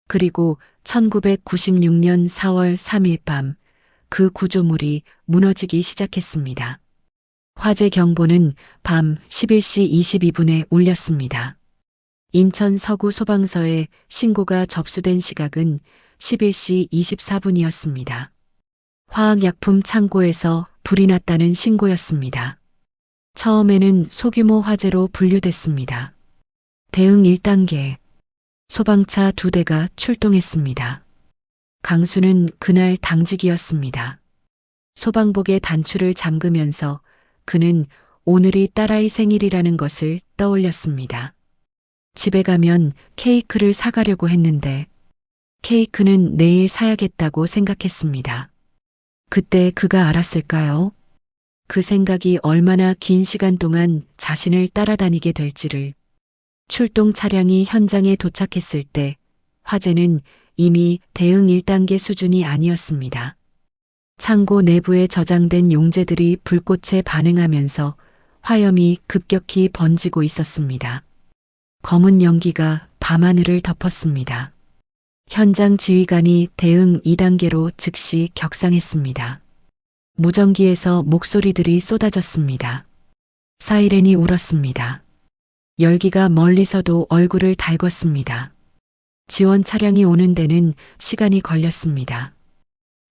그리고 1996년 4월 3일 밤 그 구조물이 무너지기 시작했습니다. 화재 경보는 밤 11시 22분에 울렸습니다. 인천 서구 소방서에 신고가 접수된 시각은 11시 24분이었습니다. 화학약품 창고에서 불이 났다는 신고였습니다. 처음에는 소규모 화재로 분류됐습니다. 대응 1단계. 소방차 2대가 출동했습니다. 강수는 그날 당직이었습니다. 소방복의 단추를 잠그면서 그는 오늘이 딸아이 생일이라는 것을 떠올렸습니다. 집에 가면 케이크를 사가려고 했는데 케이크는 내일 사야겠다고 생각했습니다. 그때 그가 알았을까요? 그 생각이 얼마나 긴 시간 동안 자신을 따라다니게 될지를. 출동 차량이 현장에 도착했을 때 화재는 이미 대응 1단계 수준이 아니었습니다. 창고 내부에 저장된 용재들이 불꽃에 반응하면서 화염이 급격히 번지고 있었습니다. 검은 연기가 밤하늘을 덮었습니다. 현장 지휘관이 대응 2단계로 즉시 격상했습니다. 무전기에서 목소리들이 쏟아졌습니다. 사이렌이 울었습니다. 열기가 멀리서도 얼굴을 달궜습니다. 지원 차량이 오는 데는 시간이 걸렸습니다.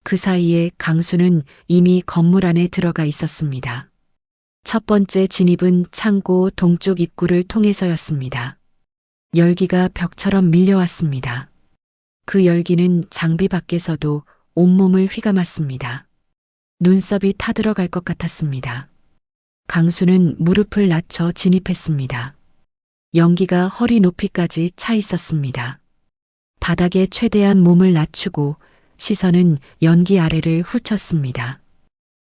그 사이에 강수는 이미 건물 안에 들어가 있었습니다. 첫 번째 진입은 창고 동쪽 입구를 통해서였습니다. 열기가 벽처럼 밀려왔습니다. 그 열기는 장비 밖에서도 온몸을 휘감았습니다. 눈썹이 타들어갈 것 같았습니다. 강수는 무릎을 낮춰 진입했습니다. 연기가 허리 높이까지 차 있었습니다. 바닥에 최대한 몸을 낮추고 시선은 연기 아래를 훑었습니다.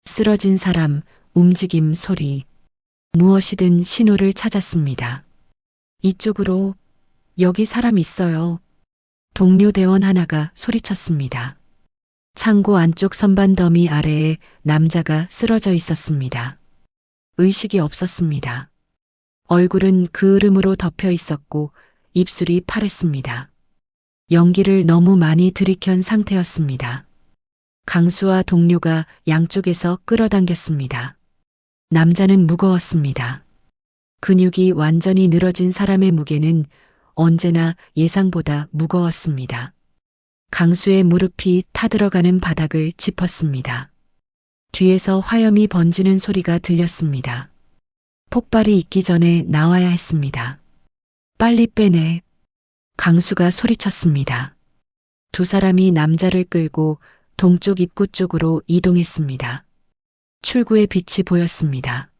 쓰러진 사람, 움직임 소리, 무엇이든 신호를 찾았습니다. 이쪽으로, 여기 사람 있어요. 동료 대원 하나가 소리쳤습니다. 창고 안쪽 선반 더미 아래에 남자가 쓰러져 있었습니다. 의식이 없었습니다. 얼굴은 그을음으로 덮여 있었고 입술이 파랬습니다. 연기를 너무 많이 들이켠 상태였습니다. 강수와 동료가 양쪽에서 끌어당겼습니다. 남자는 무거웠습니다. 근육이 완전히 늘어진 사람의 무게는 언제나 예상보다 무거웠습니다. 강수의 무릎이 타들어가는 바닥을 짚었습니다. 뒤에서 화염이 번지는 소리가 들렸습니다. 폭발이 있기 전에 나와야 했습니다. 빨리 빼내. 강수가 소리쳤습니다. 두 사람이 남자를 끌고 동쪽 입구 쪽으로 이동했습니다. 출구의 빛이 보였습니다.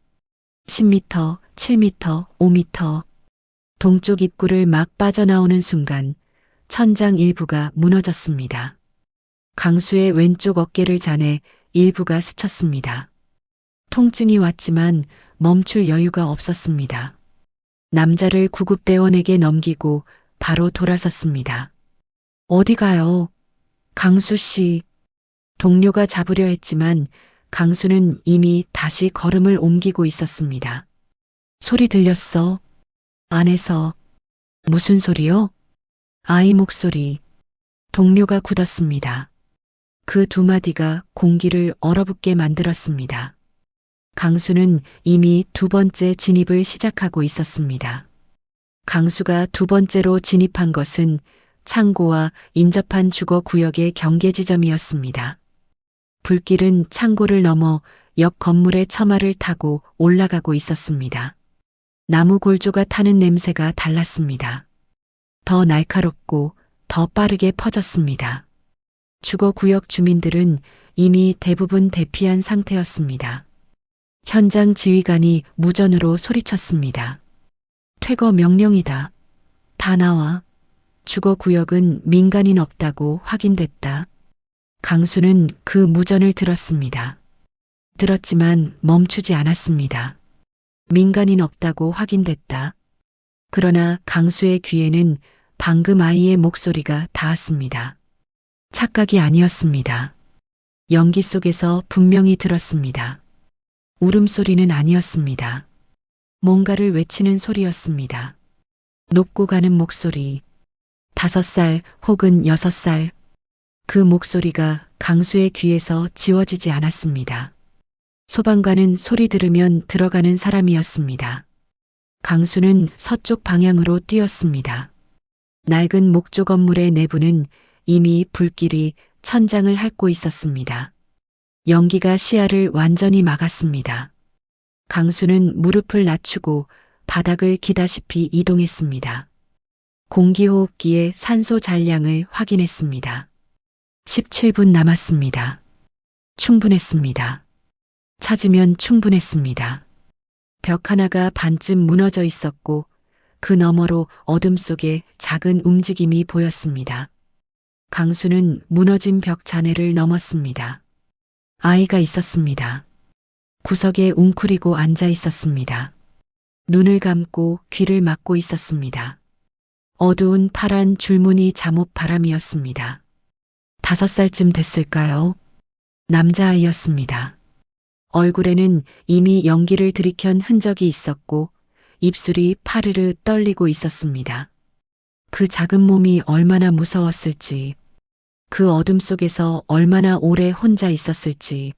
10m, 7m, 5m. 동쪽 입구를 막 빠져나오는 순간 천장 일부가 무너졌습니다. 강수의 왼쪽 어깨를 자내 일부가 스쳤습니다. 통증이 왔지만 멈출 여유가 없었습니다. 남자를 구급대원에게 넘기고 바로 돌아섰습니다. 어디 가요? 강수 씨. 동료가 잡으려 했지만 강수는 이미 다시 걸음을 옮기고 있었습니다. 소리 들렸어? 안에서. 무슨 소리요? 아이 목소리. 동료가 굳었습니다. 그 두 마디가 공기를 얼어붙게 만들었습니다. 강수는 이미 두 번째 진입을 시작하고 있었습니다. 강수가 두 번째로 진입한 것은 창고와 인접한 주거 구역의 경계 지점이었습니다. 불길은 창고를 넘어 옆 건물의 처마를 타고 올라가고 있었습니다. 나무 골조가 타는 냄새가 달랐습니다. 더 날카롭고 더 빠르게 퍼졌습니다. 주거 구역 주민들은 이미 대부분 대피한 상태였습니다. 현장 지휘관이 무전으로 소리쳤습니다. 퇴거 명령이다. 다 나와. 주거 구역은 민간인 없다고 확인됐다. 강수는 그 무전을 들었습니다. 들었지만 멈추지 않았습니다. 민간인 없다고 확인됐다. 그러나 강수의 귀에는 방금 아이의 목소리가 닿았습니다. 착각이 아니었습니다. 연기 속에서 분명히 들었습니다. 울음소리는 아니었습니다. 뭔가를 외치는 소리였습니다. 높고 가는 목소리. 5살 혹은 6살. 그 목소리가 강수의 귀에서 지워지지 않았습니다. 소방관은 소리 들으면 들어가는 사람이었습니다. 강수는 서쪽 방향으로 뛰었습니다. 낡은 목조 건물의 내부는 이미 불길이 천장을 핥고 있었습니다. 연기가 시야를 완전히 막았습니다. 강수는 무릎을 낮추고 바닥을 기다시피 이동했습니다. 공기호흡기의 산소 잔량을 확인했습니다. 17분 남았습니다. 충분했습니다. 찾으면 충분했습니다. 벽 하나가 반쯤 무너져 있었고 그 너머로 어둠 속에 작은 움직임이 보였습니다. 강수는 무너진 벽 잔해를 넘었습니다. 아이가 있었습니다. 구석에 웅크리고 앉아 있었습니다. 눈을 감고 귀를 막고 있었습니다. 어두운 파란 줄무늬 잠옷 바람이었습니다. 5살쯤 됐을까요? 남자아이였습니다. 얼굴에는 이미 연기를 들이켠 흔적이 있었고 입술이 파르르 떨리고 있었습니다. 그 작은 몸이 얼마나 무서웠을지, 그 어둠 속에서 얼마나 오래 혼자 있었을지,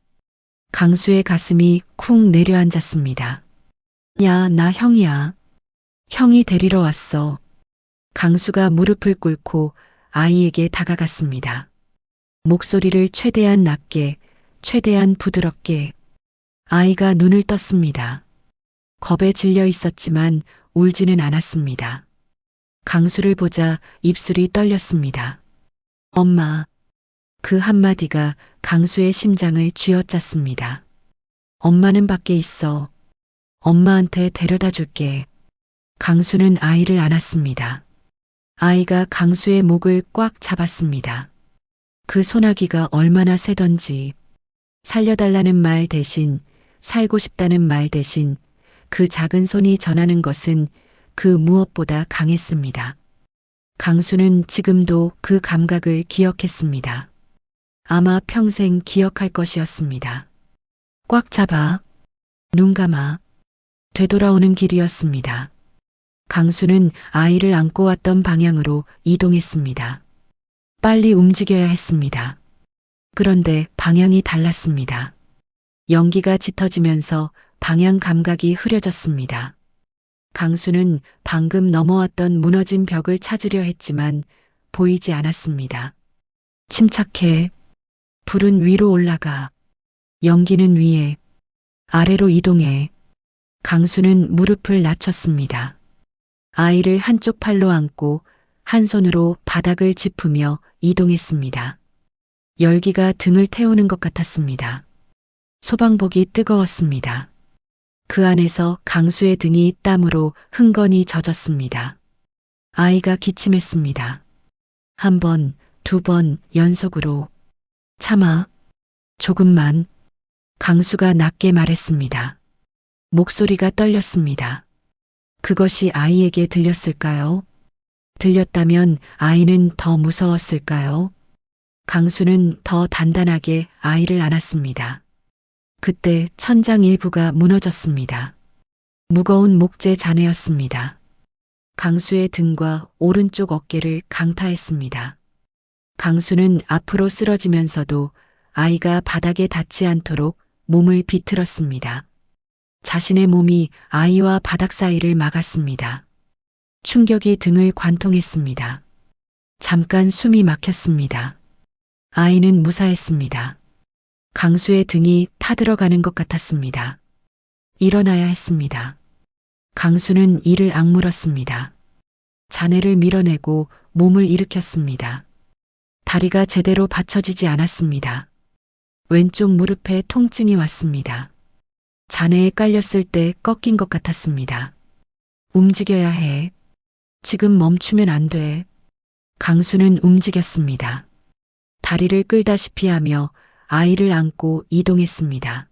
강수의 가슴이 쿵 내려앉았습니다. 야, 나 형이야. 형이 데리러 왔어. 강수가 무릎을 꿇고 아이에게 다가갔습니다. 목소리를 최대한 낮게, 최대한 부드럽게. 아이가 눈을 떴습니다. 겁에 질려 있었지만 울지는 않았습니다. 강수를 보자 입술이 떨렸습니다. 엄마. 그 한마디가 강수의 심장을 쥐어짰습니다. 엄마는 밖에 있어. 엄마한테 데려다 줄게. 강수는 아이를 안았습니다. 아이가 강수의 목을 꽉 잡았습니다. 그 소나기가 얼마나 세던지, 살려달라는 말 대신, 살고 싶다는 말 대신 그 작은 손이 전하는 것은 그 무엇보다 강했습니다. 강수는 지금도 그 감각을 기억했습니다. 아마 평생 기억할 것이었습니다. 꽉 잡아. 눈 감아. 되돌아오는 길이었습니다. 강수는 아이를 안고 왔던 방향으로 이동했습니다. 빨리 움직여야 했습니다. 그런데 방향이 달랐습니다. 연기가 짙어지면서 방향 감각이 흐려졌습니다. 강수는 방금 넘어왔던 무너진 벽을 찾으려 했지만 보이지 않았습니다. 침착해. 불은 위로 올라가. 연기는 위에, 아래로 이동해. 강수는 무릎을 낮췄습니다. 아이를 한쪽 팔로 안고 한 손으로 바닥을 짚으며 이동했습니다. 열기가 등을 태우는 것 같았습니다. 소방복이 뜨거웠습니다. 그 안에서 강수의 등이 땀으로 흥건히 젖었습니다. 아이가 기침했습니다. 1번, 2번 연속으로. 참아. 조금만. 강수가 낮게 말했습니다. 목소리가 떨렸습니다. 그것이 아이에게 들렸을까요? 들렸다면 아이는 더 무서웠을까요? 강수는 더 단단하게 아이를 안았습니다. 그때 천장 일부가 무너졌습니다. 무거운 목재 잔해였습니다. 강수의 등과 오른쪽 어깨를 강타했습니다. 강수는 앞으로 쓰러지면서도 아이가 바닥에 닿지 않도록 몸을 비틀었습니다. 자신의 몸이 아이와 바닥 사이를 막았습니다. 충격이 등을 관통했습니다. 잠깐 숨이 막혔습니다. 아이는 무사했습니다. 강수의 등이 타들어가는 것 같았습니다. 일어나야 했습니다. 강수는 이를 악물었습니다. 자네를 밀어내고 몸을 일으켰습니다. 다리가 제대로 받쳐지지 않았습니다. 왼쪽 무릎에 통증이 왔습니다. 잔해에 깔렸을 때 꺾인 것 같았습니다. 움직여야 해. 지금 멈추면 안 돼. 강수는 움직였습니다. 다리를 끌다시피 하며 아이를 안고 이동했습니다.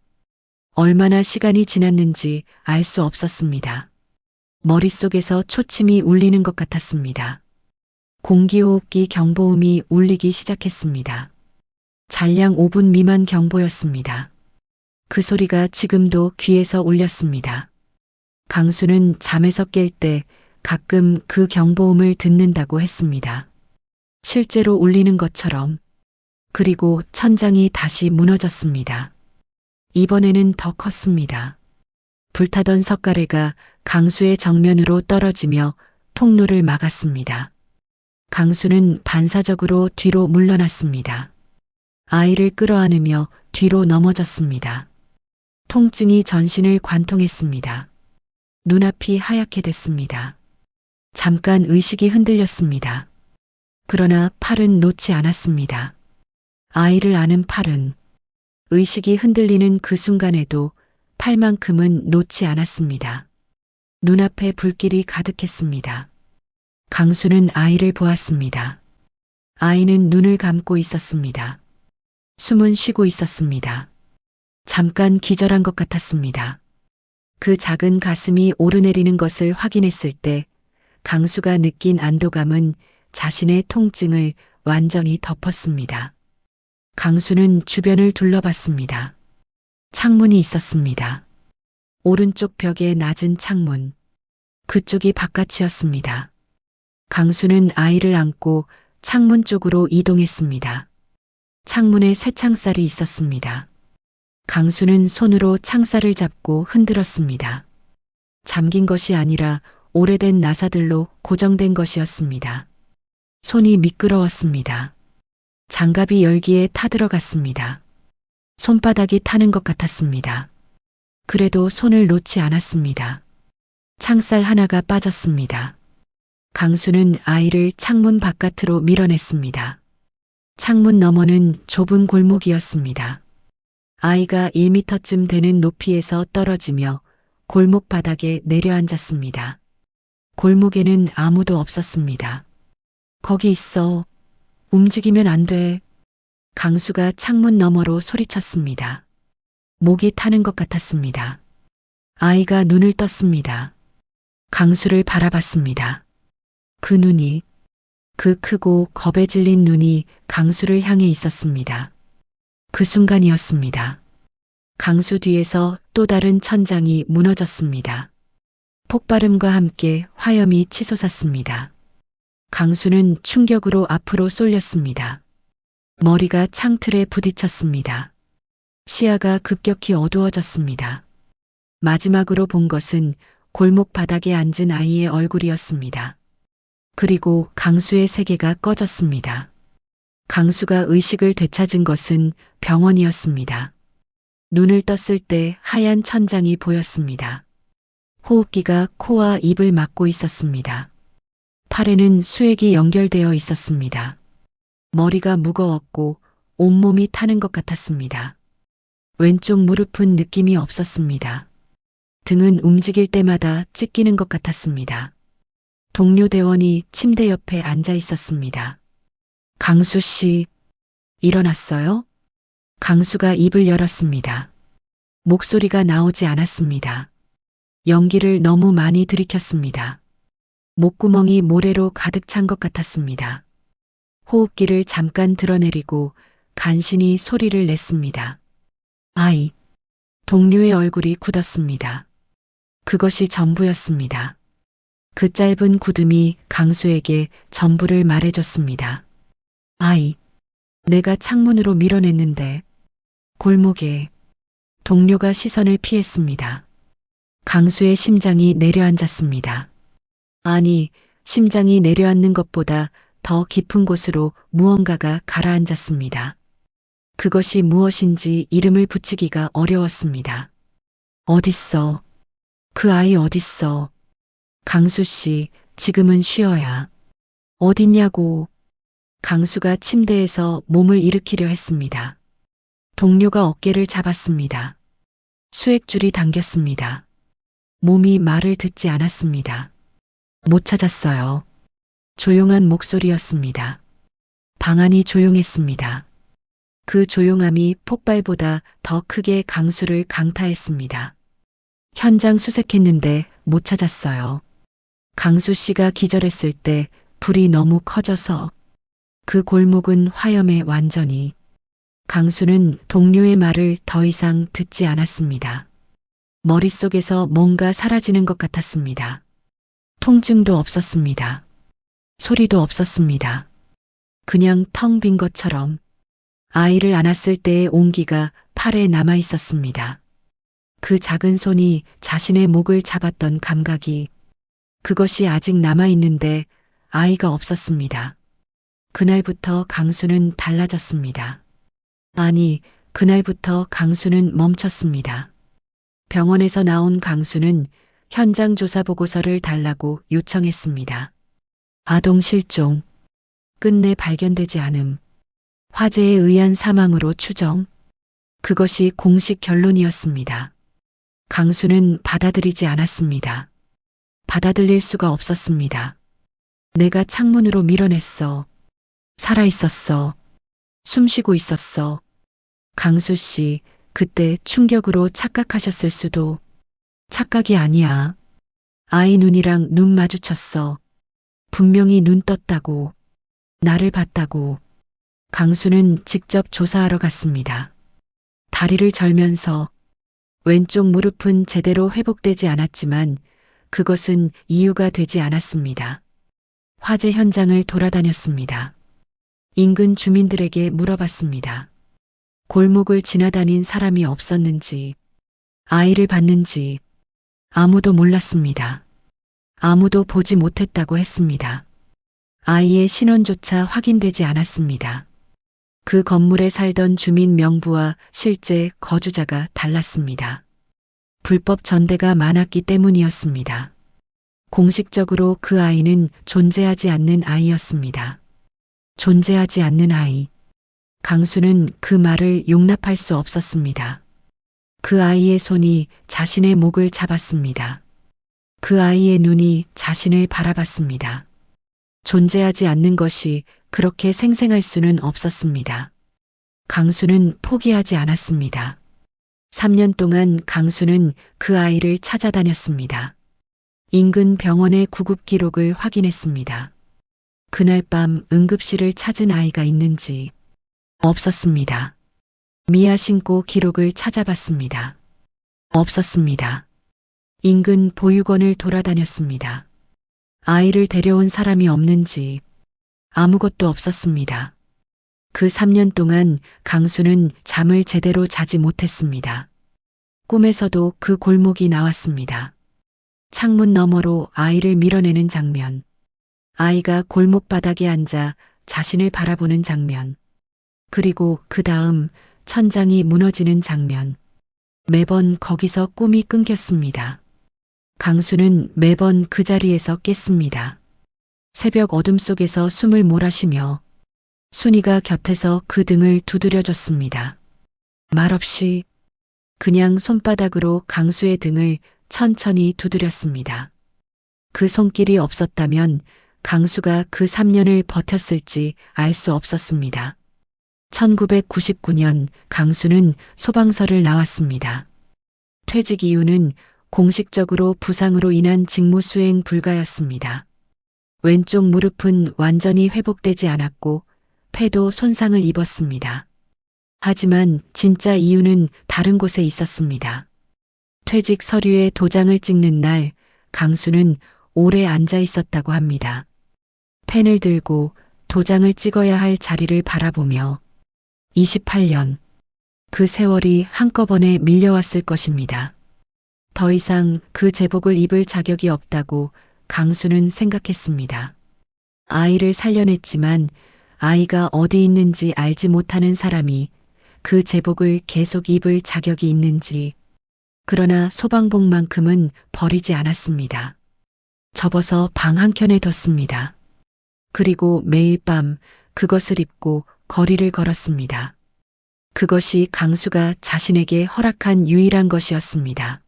얼마나 시간이 지났는지 알 수 없었습니다. 머릿속에서 초침이 울리는 것 같았습니다. 공기호흡기 경보음이 울리기 시작했습니다. 잔량 5분 미만 경보였습니다. 그 소리가 지금도 귀에서 울렸습니다. 강수는 잠에서 깰 때 가끔 그 경보음을 듣는다고 했습니다. 실제로 울리는 것처럼. 그리고 천장이 다시 무너졌습니다. 이번에는 더 컸습니다. 불타던 석가래가 강수의 정면으로 떨어지며 통로를 막았습니다. 강수는 반사적으로 뒤로 물러났습니다. 아이를 끌어안으며 뒤로 넘어졌습니다. 통증이 전신을 관통했습니다. 눈앞이 하얗게 됐습니다. 잠깐 의식이 흔들렸습니다. 그러나 팔은 놓지 않았습니다. 아이를 안은 팔은 의식이 흔들리는 그 순간에도 팔만큼은 놓지 않았습니다. 눈앞에 불길이 가득했습니다. 강수는 아이를 보았습니다. 아이는 눈을 감고 있었습니다. 숨은 쉬고 있었습니다. 잠깐 기절한 것 같았습니다. 그 작은 가슴이 오르내리는 것을 확인했을 때 강수가 느낀 안도감은 자신의 통증을 완전히 덮었습니다. 강수는 주변을 둘러봤습니다. 창문이 있었습니다. 오른쪽 벽에 낮은 창문. 그쪽이 바깥이었습니다. 강수는 아이를 안고 창문 쪽으로 이동했습니다. 창문에 쇠창살이 있었습니다. 강수는 손으로 창살을 잡고 흔들었습니다. 잠긴 것이 아니라 오래된 나사들로 고정된 것이었습니다. 손이 미끄러웠습니다. 장갑이 열기에 타들어갔습니다. 손바닥이 타는 것 같았습니다. 그래도 손을 놓지 않았습니다. 창살 하나가 빠졌습니다. 강수는 아이를 창문 바깥으로 밀어냈습니다. 창문 너머는 좁은 골목이었습니다. 아이가 1미터쯤 되는 높이에서 떨어지며 골목 바닥에 내려앉았습니다. 골목에는 아무도 없었습니다. 거기 있어. 움직이면 안 돼. 강수가 창문 너머로 소리쳤습니다. 목이 타는 것 같았습니다. 아이가 눈을 떴습니다. 강수를 바라봤습니다. 그 눈이, 그 크고 겁에 질린 눈이 강수를 향해 있었습니다. 그 순간이었습니다. 강수 뒤에서 또 다른 천장이 무너졌습니다. 폭발음과 함께 화염이 치솟았습니다. 강수는 충격으로 앞으로 쏠렸습니다. 머리가 창틀에 부딪혔습니다. 시야가 급격히 어두워졌습니다. 마지막으로 본 것은 골목 바닥에 앉은 아이의 얼굴이었습니다. 그리고 강수의 세계가 꺼졌습니다. 강수가 의식을 되찾은 것은 병원이었습니다. 눈을 떴을 때 하얀 천장이 보였습니다. 호흡기가 코와 입을 막고 있었습니다. 팔에는 수액이 연결되어 있었습니다. 머리가 무거웠고 온몸이 타는 것 같았습니다. 왼쪽 무릎은 느낌이 없었습니다. 등은 움직일 때마다 찢기는 것 같았습니다. 동료 대원이 침대 옆에 앉아 있었습니다. 강수 씨, 일어났어요? 강수가 입을 열었습니다. 목소리가 나오지 않았습니다. 연기를 너무 많이 들이켰습니다. 목구멍이 모래로 가득 찬 것 같았습니다. 호흡기를 잠깐 드러내리고 간신히 소리를 냈습니다. 아이. 동료의 얼굴이 굳었습니다. 그것이 전부였습니다. 그 짧은 굳음이 강수에게 전부를 말해줬습니다. 아이. 내가 창문으로 밀어냈는데. 골목에. 동료가 시선을 피했습니다. 강수의 심장이 내려앉았습니다. 아니, 심장이 내려앉는 것보다 더 깊은 곳으로 무언가가 가라앉았습니다. 그것이 무엇인지 이름을 붙이기가 어려웠습니다. 어딨어? 그 아이 어딨어? 강수 씨, 지금은 쉬어야. 어딨냐고. 강수가 침대에서 몸을 일으키려 했습니다. 동료가 어깨를 잡았습니다. 수액줄이 당겼습니다. 몸이 말을 듣지 않았습니다. 못 찾았어요. 조용한 목소리였습니다. 방 안이 조용했습니다. 그 조용함이 폭발보다 더 크게 강수를 강타했습니다. 현장 수색했는데 못 찾았어요. 강수 씨가 기절했을 때 불이 너무 커져서 그 골목은 화염에 완전히. 강수는 동료의 말을 더 이상 듣지 않았습니다. 머릿속에서 뭔가 사라지는 것 같았습니다. 통증도 없었습니다. 소리도 없었습니다. 그냥 텅 빈 것처럼. 아이를 안았을 때의 온기가 팔에 남아 있었습니다. 그 작은 손이 자신의 목을 잡았던 감각이, 그것이 아직 남아 있는데 아이가 없었습니다. 그날부터 강수는 달라졌습니다. 아니, 그날부터 강수는 멈췄습니다. 병원에서 나온 강수는 현장 조사 보고서를 달라고 요청했습니다. 아동 실종, 끝내 발견되지 않음, 화재에 의한 사망으로 추정. 그것이 공식 결론이었습니다. 강수는 받아들이지 않았습니다. 받아들일 수가 없었습니다. 내가 창문으로 밀어냈어. 살아있었어. 숨쉬고 있었어. 강수 씨, 그때 충격으로 착각하셨을 수도. 착각이 아니야. 아이 눈이랑 눈 마주쳤어. 분명히 눈 떴다고. 나를 봤다고. 강수는 직접 조사하러 갔습니다. 다리를 절면서 왼쪽 무릎은 제대로 회복되지 않았지만 그것은 이유가 되지 않았습니다. 화재 현장을 돌아다녔습니다. 인근 주민들에게 물어봤습니다. 골목을 지나다닌 사람이 없었는지, 아이를 봤는지 아무도 몰랐습니다. 아무도 보지 못했다고 했습니다. 아이의 신원조차 확인되지 않았습니다. 그 건물에 살던 주민 명부와 실제 거주자가 달랐습니다. 불법 전대가 많았기 때문이었습니다. 공식적으로 그 아이는 존재하지 않는 아이였습니다. 존재하지 않는 아이. 강수는 그 말을 용납할 수 없었습니다. 그 아이의 손이 자신의 목을 잡았습니다. 그 아이의 눈이 자신을 바라봤습니다. 존재하지 않는 것이 그렇게 생생할 수는 없었습니다. 강수는 포기하지 않았습니다. 3년 동안 강수는 그 아이를 찾아다녔습니다. 인근 병원의 구급 기록을 확인했습니다. 그날 밤 응급실을 찾은 아이가 있는지 없었습니다. 미아 신고 기록을 찾아봤습니다. 없었습니다. 인근 보육원을 돌아다녔습니다. 아이를 데려온 사람이 없는지 아무것도 없었습니다. 그 3년 동안 강수는 잠을 제대로 자지 못했습니다. 꿈에서도 그 골목이 나왔습니다. 창문 너머로 아이를 밀어내는 장면. 아이가 골목 바닥에 앉아 자신을 바라보는 장면. 그리고 그 다음 천장이 무너지는 장면. 매번 거기서 꿈이 끊겼습니다. 강수는 매번 그 자리에서 깼습니다. 새벽 어둠 속에서 숨을 몰아쉬며 순이가 곁에서 그 등을 두드려줬습니다. 말없이 그냥 손바닥으로 강수의 등을 천천히 두드렸습니다. 그 손길이 없었다면 강수가 그 3년을 버텼을지 알 수 없었습니다. 1999년 강수는 소방서를 나왔습니다. 퇴직 이유는 공식적으로 부상으로 인한 직무 수행 불가였습니다. 왼쪽 무릎은 완전히 회복되지 않았고 폐도 손상을 입었습니다. 하지만 진짜 이유는 다른 곳에 있었습니다. 퇴직 서류에 도장을 찍는 날 강수는 오래 앉아 있었다고 합니다. 펜을 들고 도장을 찍어야 할 자리를 바라보며 28년, 그 세월이 한꺼번에 밀려왔을 것입니다. 더 이상 그 제복을 입을 자격이 없다고 강수는 생각했습니다. 아이를 살려냈지만 아이가 어디 있는지 알지 못하는 사람이 그 제복을 계속 입을 자격이 있는지, 그러나 소방복만큼은 버리지 않았습니다. 접어서 방 한켠에 뒀습니다. 그리고 매일 밤 그것을 입고 거리를 걸었습니다. 그것이 강수가 자신에게 허락한 유일한 것이었습니다.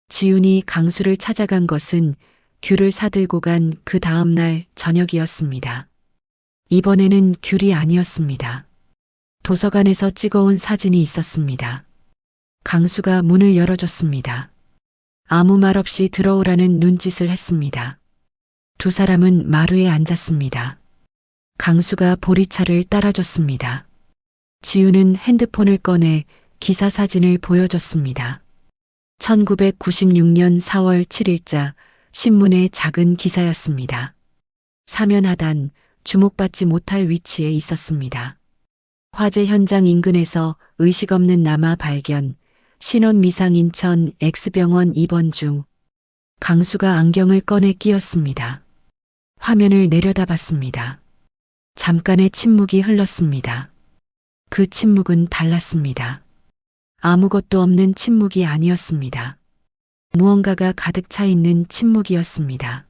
지훈이 강수를 찾아간 것은 귤을 사들고 간 그 다음 날 저녁이었습니다. 이번에는 귤이 아니었습니다. 도서관에서 찍어온 사진이 있었습니다. 강수가 문을 열어줬습니다. 아무 말 없이 들어오라는 눈짓을 했습니다. 두 사람은 마루에 앉았습니다. 강수가 보리차를 따라줬습니다. 지우는 핸드폰을 꺼내 기사 사진을 보여줬습니다. 1996년 4월 7일자 신문의 작은 기사였습니다. 사면 하단, 주목받지 못할 위치에 있었습니다. 화재 현장 인근에서 의식 없는 남아 발견. 신원 미상 인천 X병원 입원 중. 강수가 안경을 꺼내 끼었습니다. 화면을 내려다봤습니다. 잠깐의 침묵이 흘렀습니다. 그 침묵은 달랐습니다. 아무것도 없는 침묵이 아니었습니다. 무언가가 가득 차 있는 침묵이었습니다.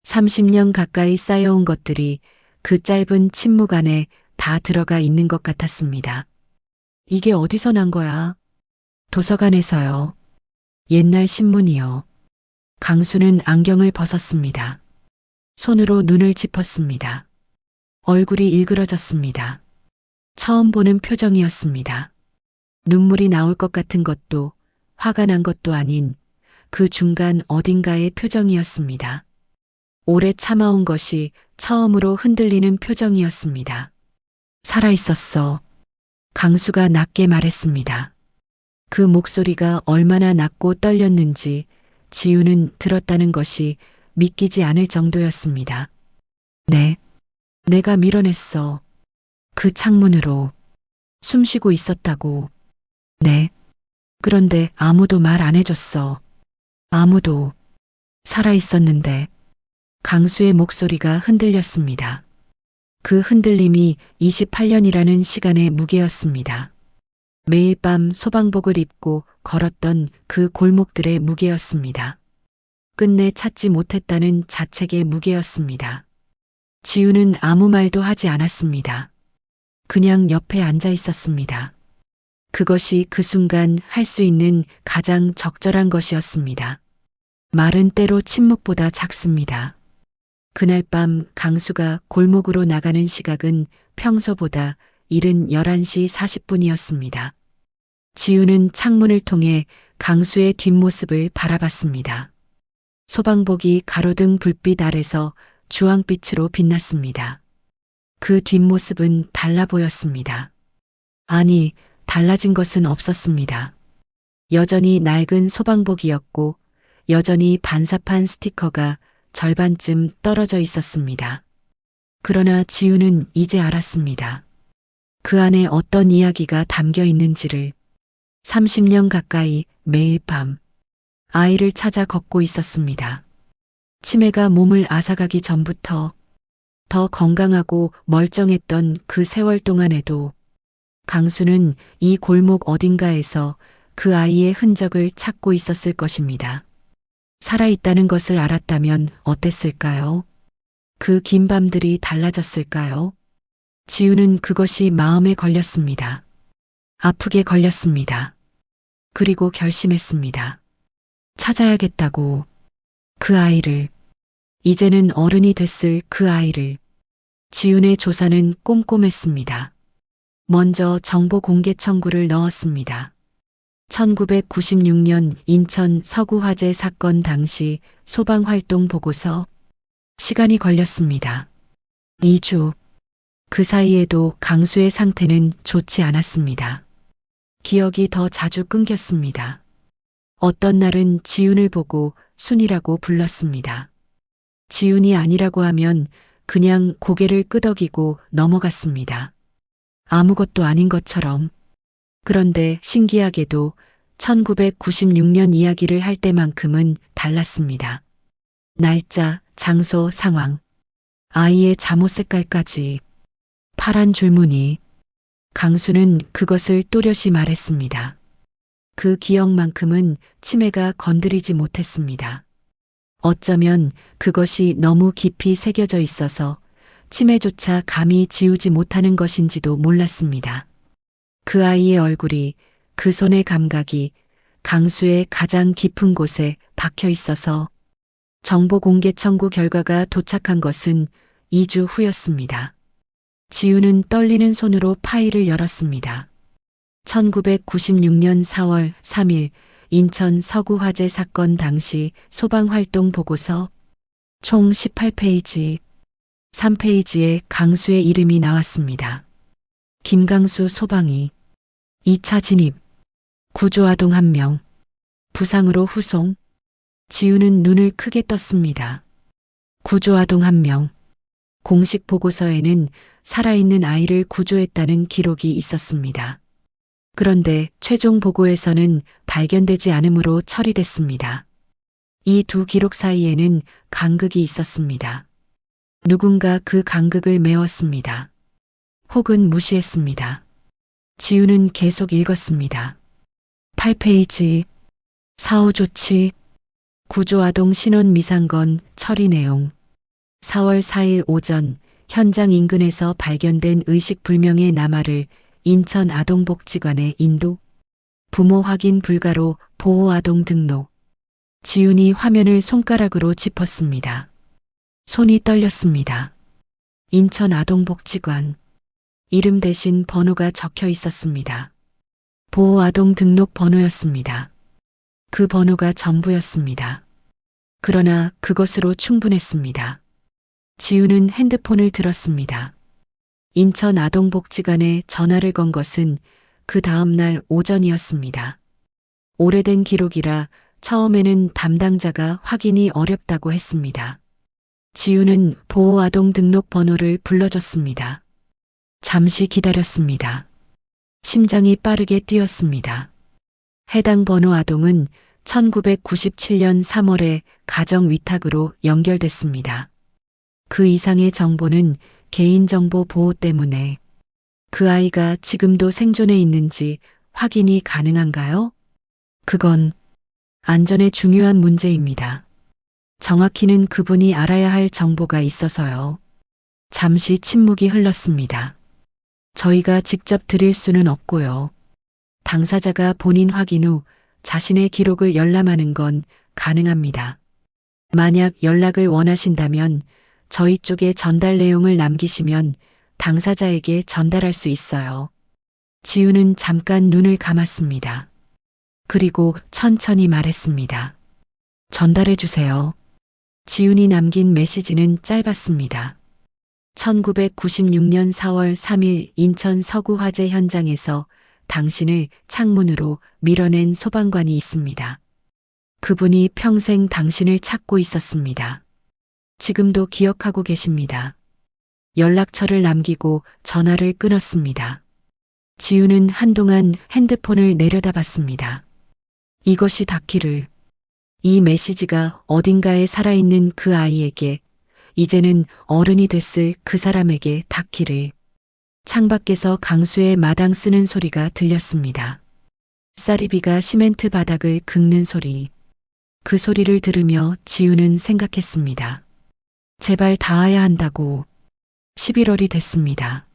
30년 가까이 쌓여온 것들이 그 짧은 침묵 안에 다 들어가 있는 것 같았습니다. 이게 어디서 난 거야? 도서관에서요. 옛날 신문이요. 강수는 안경을 벗었습니다. 손으로 눈을 짚었습니다. 얼굴이 일그러졌습니다. 처음 보는 표정이었습니다. 눈물이 나올 것 같은 것도 화가 난 것도 아닌 그 중간 어딘가의 표정이었습니다. 오래 참아온 것이 처음으로 흔들리는 표정이었습니다. 살아있었어. 강수가 낮게 말했습니다. 그 목소리가 얼마나 낮고 떨렸는지 지우는 들었다는 것이 믿기지 않을 정도였습니다. 네, 내가 밀어냈어. 그 창문으로. 숨쉬고 있었다고. 네. 그런데 아무도 말 안 해줬어. 아무도. 살아있었는데. 강수의 목소리가 흔들렸습니다. 그 흔들림이 28년이라는 시간의 무게였습니다. 매일 밤 소방복을 입고 걸었던 그 골목들의 무게였습니다. 끝내 찾지 못했다는 자책의 무게였습니다. 지우는 아무 말도 하지 않았습니다. 그냥 옆에 앉아 있었습니다. 그것이 그 순간 할 수 있는 가장 적절한 것이었습니다. 말은 때로 침묵보다 작습니다. 그날 밤 강수가 골목으로 나가는 시각은 평소보다 이른 11시 40분이었습니다. 지우는 창문을 통해 강수의 뒷모습을 바라봤습니다. 소방복이 가로등 불빛 아래서 주황빛으로 빛났습니다. 그 뒷모습은 달라 보였습니다. 아니, 달라진 것은 없었습니다. 여전히 낡은 소방복이었고 여전히 반사판 스티커가 절반쯤 떨어져 있었습니다. 그러나 지우는 이제 알았습니다. 그 안에 어떤 이야기가 담겨 있는지를. 30년 가까이 매일 밤 아이를 찾아 걷고 있었습니다. 치매가 몸을 앗아가기 전부터 더 건강하고 멀쩡했던 그 세월 동안에도 강수는 이 골목 어딘가에서 그 아이의 흔적을 찾고 있었을 것입니다. 살아있다는 것을 알았다면 어땠을까요? 그 긴 밤들이 달라졌을까요? 지우는 그것이 마음에 걸렸습니다. 아프게 걸렸습니다. 그리고 결심했습니다. 찾아야겠다고. 그 아이를. 이제는 어른이 됐을 그 아이를. 지훈의 조사는 꼼꼼했습니다. 먼저 정보 공개 청구를 넣었습니다. 1996년 인천 서구 화재 사건 당시 소방활동 보고서. 시간이 걸렸습니다. 2주. 그 사이에도 강수의 상태는 좋지 않았습니다. 기억이 더 자주 끊겼습니다. 어떤 날은 지훈을 보고 순이라고 불렀습니다. 지훈이 아니라고 하면 그냥 고개를 끄덕이고 넘어갔습니다. 아무것도 아닌 것처럼. 그런데 신기하게도 1996년 이야기를 할 때만큼은 달랐습니다. 날짜, 장소, 상황, 아이의 잠옷 색깔까지. 파란 줄무늬. 강수는 그것을 또렷이 말했습니다. 그 기억만큼은 치매가 건드리지 못했습니다. 어쩌면 그것이 너무 깊이 새겨져 있어서 치매조차 감히 지우지 못하는 것인지도 몰랐습니다. 그 아이의 얼굴이, 그 손의 감각이 강수의 가장 깊은 곳에 박혀 있어서 정보 공개 청구 결과가 도착한 것은 2주 후였습니다. 지우는 떨리는 손으로 파일을 열었습니다. 1996년 4월 3일 인천 서구 화재 사건 당시 소방활동 보고서. 총 18페이지. 3페이지에 강수의 이름이 나왔습니다. 김강수 소방이. 2차 진입. 구조아동 1명. 부상으로 후송. 지우는 눈을 크게 떴습니다. 구조아동 1명. 공식 보고서에는 살아있는 아이를 구조했다는 기록이 있었습니다. 그런데 최종 보고에서는 발견되지 않으므로 처리됐습니다. 이 두 기록 사이에는 간극이 있었습니다. 누군가 그 간극을 메웠습니다. 혹은 무시했습니다. 지우는 계속 읽었습니다. 8페이지, 사후 조치, 구조아동 신원 미상건 처리 내용. 4월 4일 오전 현장 인근에서 발견된 의식불명의 남아를 인천 아동복지관에 인도. 부모 확인 불가로 보호아동 등록. 지훈이 화면을 손가락으로 짚었습니다. 손이 떨렸습니다. 인천 아동복지관. 이름 대신 번호가 적혀 있었습니다. 보호아동 등록 번호였습니다. 그 번호가 전부였습니다. 그러나 그것으로 충분했습니다. 지우는 핸드폰을 들었습니다. 인천 아동복지관에 전화를 건 것은 그 다음 날 오전이었습니다. 오래된 기록이라 처음에는 담당자가 확인이 어렵다고 했습니다. 지우는 보호아동 등록 번호를 불러줬습니다. 잠시 기다렸습니다. 심장이 빠르게 뛰었습니다. 해당 번호 아동은 1997년 3월에 가정 위탁으로 연결됐습니다. 그 이상의 정보는 개인정보 보호 때문에 그 아이가 지금도 생존해 있는지 확인이 가능한가요? 그건 안전에 중요한 문제입니다. 정확히는 그분이 알아야 할 정보가 있어서요. 잠시 침묵이 흘렀습니다. 저희가 직접 드릴 수는 없고요. 당사자가 본인 확인 후 자신의 기록을 열람하는 건 가능합니다. 만약 연락을 원하신다면 저희 쪽에 전달 내용을 남기시면 당사자에게 전달할 수 있어요. 지우는 잠깐 눈을 감았습니다. 그리고 천천히 말했습니다. 전달해 주세요. 지훈이 남긴 메시지는 짧았습니다. 1996년 4월 3일 인천 서구 화재 현장에서 당신을 창문으로 밀어낸 소방관이 있습니다. 그분이 평생 당신을 찾고 있었습니다. 지금도 기억하고 계십니다. 연락처를 남기고 전화를 끊었습니다. 지우는 한동안 핸드폰을 내려다봤습니다. 이것이 닿기를. 이 메시지가 어딘가에 살아있는 그 아이에게, 이제는 어른이 됐을 그 사람에게 닿기를. 창밖에서 강수의 마당 쓰는 소리가 들렸습니다. 쌀이비가 시멘트 바닥을 긁는 소리. 그 소리를 들으며 지우는 생각했습니다. 제발 닿아야 한다고. 11월이 됐습니다.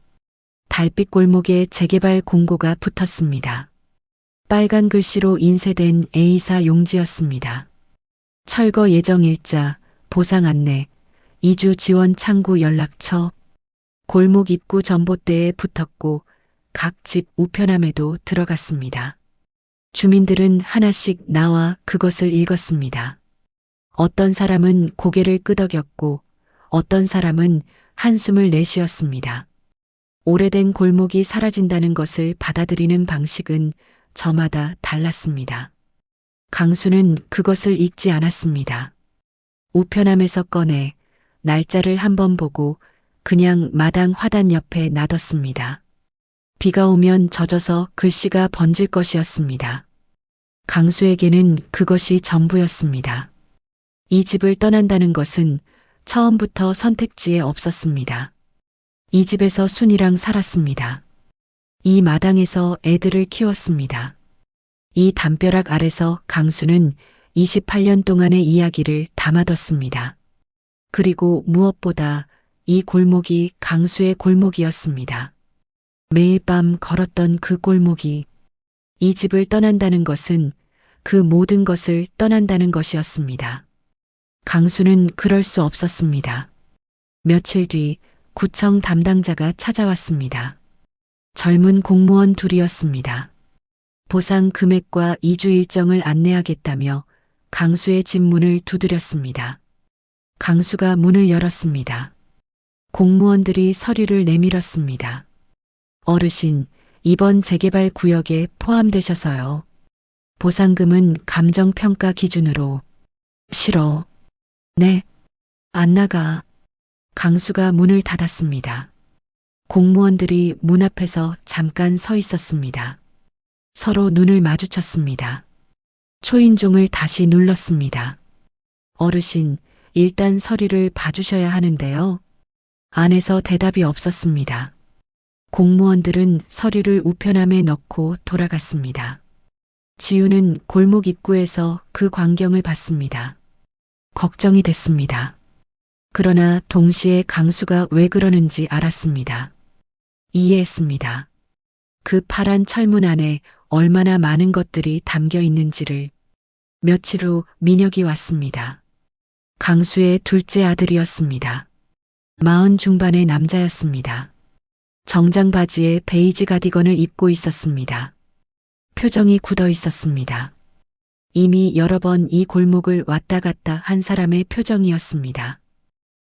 달빛 골목에 재개발 공고가 붙었습니다. 빨간 글씨로 인쇄된 A사 용지였습니다. 철거 예정 일자, 보상 안내, 이주 지원 창구 연락처, 골목 입구 전봇대에 붙었고 각 집 우편함에도 들어갔습니다. 주민들은 하나씩 나와 그것을 읽었습니다. 어떤 사람은 고개를 끄덕였고 어떤 사람은 한숨을 내쉬었습니다. 오래된 골목이 사라진다는 것을 받아들이는 방식은 저마다 달랐습니다. 강수는 그것을 읽지 않았습니다. 우편함에서 꺼내 날짜를 한번 보고 그냥 마당 화단 옆에 놔뒀습니다. 비가 오면 젖어서 글씨가 번질 것이었습니다. 강수에게는 그것이 전부였습니다. 이 집을 떠난다는 것은 처음부터 선택지에 없었습니다. 이 집에서 순이랑 살았습니다. 이 마당에서 애들을 키웠습니다. 이 담벼락 아래서 강수는 28년 동안의 이야기를 담아뒀습니다. 그리고 무엇보다 이 골목이 강수의 골목이었습니다. 매일 밤 걸었던 그 골목이, 이 집을 떠난다는 것은 그 모든 것을 떠난다는 것이었습니다. 강수는 그럴 수 없었습니다. 며칠 뒤 구청 담당자가 찾아왔습니다. 젊은 공무원 둘이었습니다. 보상 금액과 이주 일정을 안내하겠다며 강수의 집 문을 두드렸습니다. 강수가 문을 열었습니다. 공무원들이 서류를 내밀었습니다. 어르신, 이번 재개발 구역에 포함되셔서요. 보상금은 감정평가 기준으로. 싫어. 네. 안 나가. 강수가 문을 닫았습니다. 공무원들이 문 앞에서 잠깐 서 있었습니다. 서로 눈을 마주쳤습니다. 초인종을 다시 눌렀습니다. 어르신, 일단 서류를 봐주셔야 하는데요. 안에서 대답이 없었습니다. 공무원들은 서류를 우편함에 넣고 돌아갔습니다. 지우는 골목 입구에서 그 광경을 봤습니다. 걱정이 됐습니다. 그러나 동시에 강수가 왜 그러는지 알았습니다. 이해했습니다. 그 파란 철문 안에 얼마나 많은 것들이 담겨 있는지를. 며칠 후 민혁이 왔습니다. 강수의 둘째 아들이었습니다. 40 중반의 남자였습니다. 정장 바지에 베이지 가디건을 입고 있었습니다. 표정이 굳어 있었습니다. 이미 여러 번 이 골목을 왔다 갔다 한 사람의 표정이었습니다.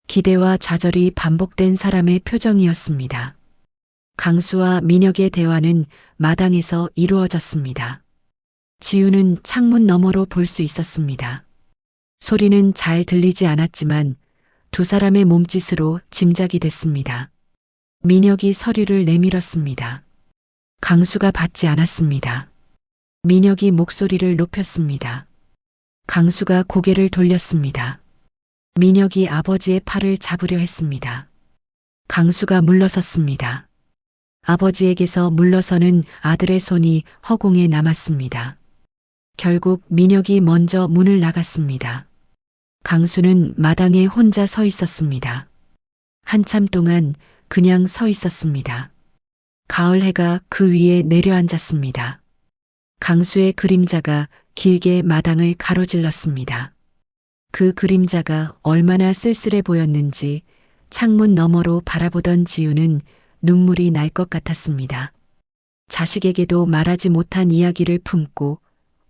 기대와 좌절이 반복된 사람의 표정이었습니다. 강수와 민혁의 대화는 마당에서 이루어졌습니다. 지우는 창문 너머로 볼 수 있었습니다. 소리는 잘 들리지 않았지만 두 사람의 몸짓으로 짐작이 됐습니다. 민혁이 서류를 내밀었습니다. 강수가 받지 않았습니다. 민혁이 목소리를 높였습니다. 강수가 고개를 돌렸습니다. 민혁이 아버지의 팔을 잡으려 했습니다. 강수가 물러섰습니다. 아버지에게서 물러서는 아들의 손이 허공에 남았습니다. 결국 민혁이 먼저 문을 나갔습니다. 강수는 마당에 혼자 서 있었습니다. 한참 동안 그냥 서 있었습니다. 가을 해가 그 위에 내려앉았습니다. 강수의 그림자가 길게 마당을 가로질렀습니다. 그 그림자가 얼마나 쓸쓸해 보였는지 창문 너머로 바라보던 지우는 눈물이 날 것 같았습니다. 자식에게도 말하지 못한 이야기를 품고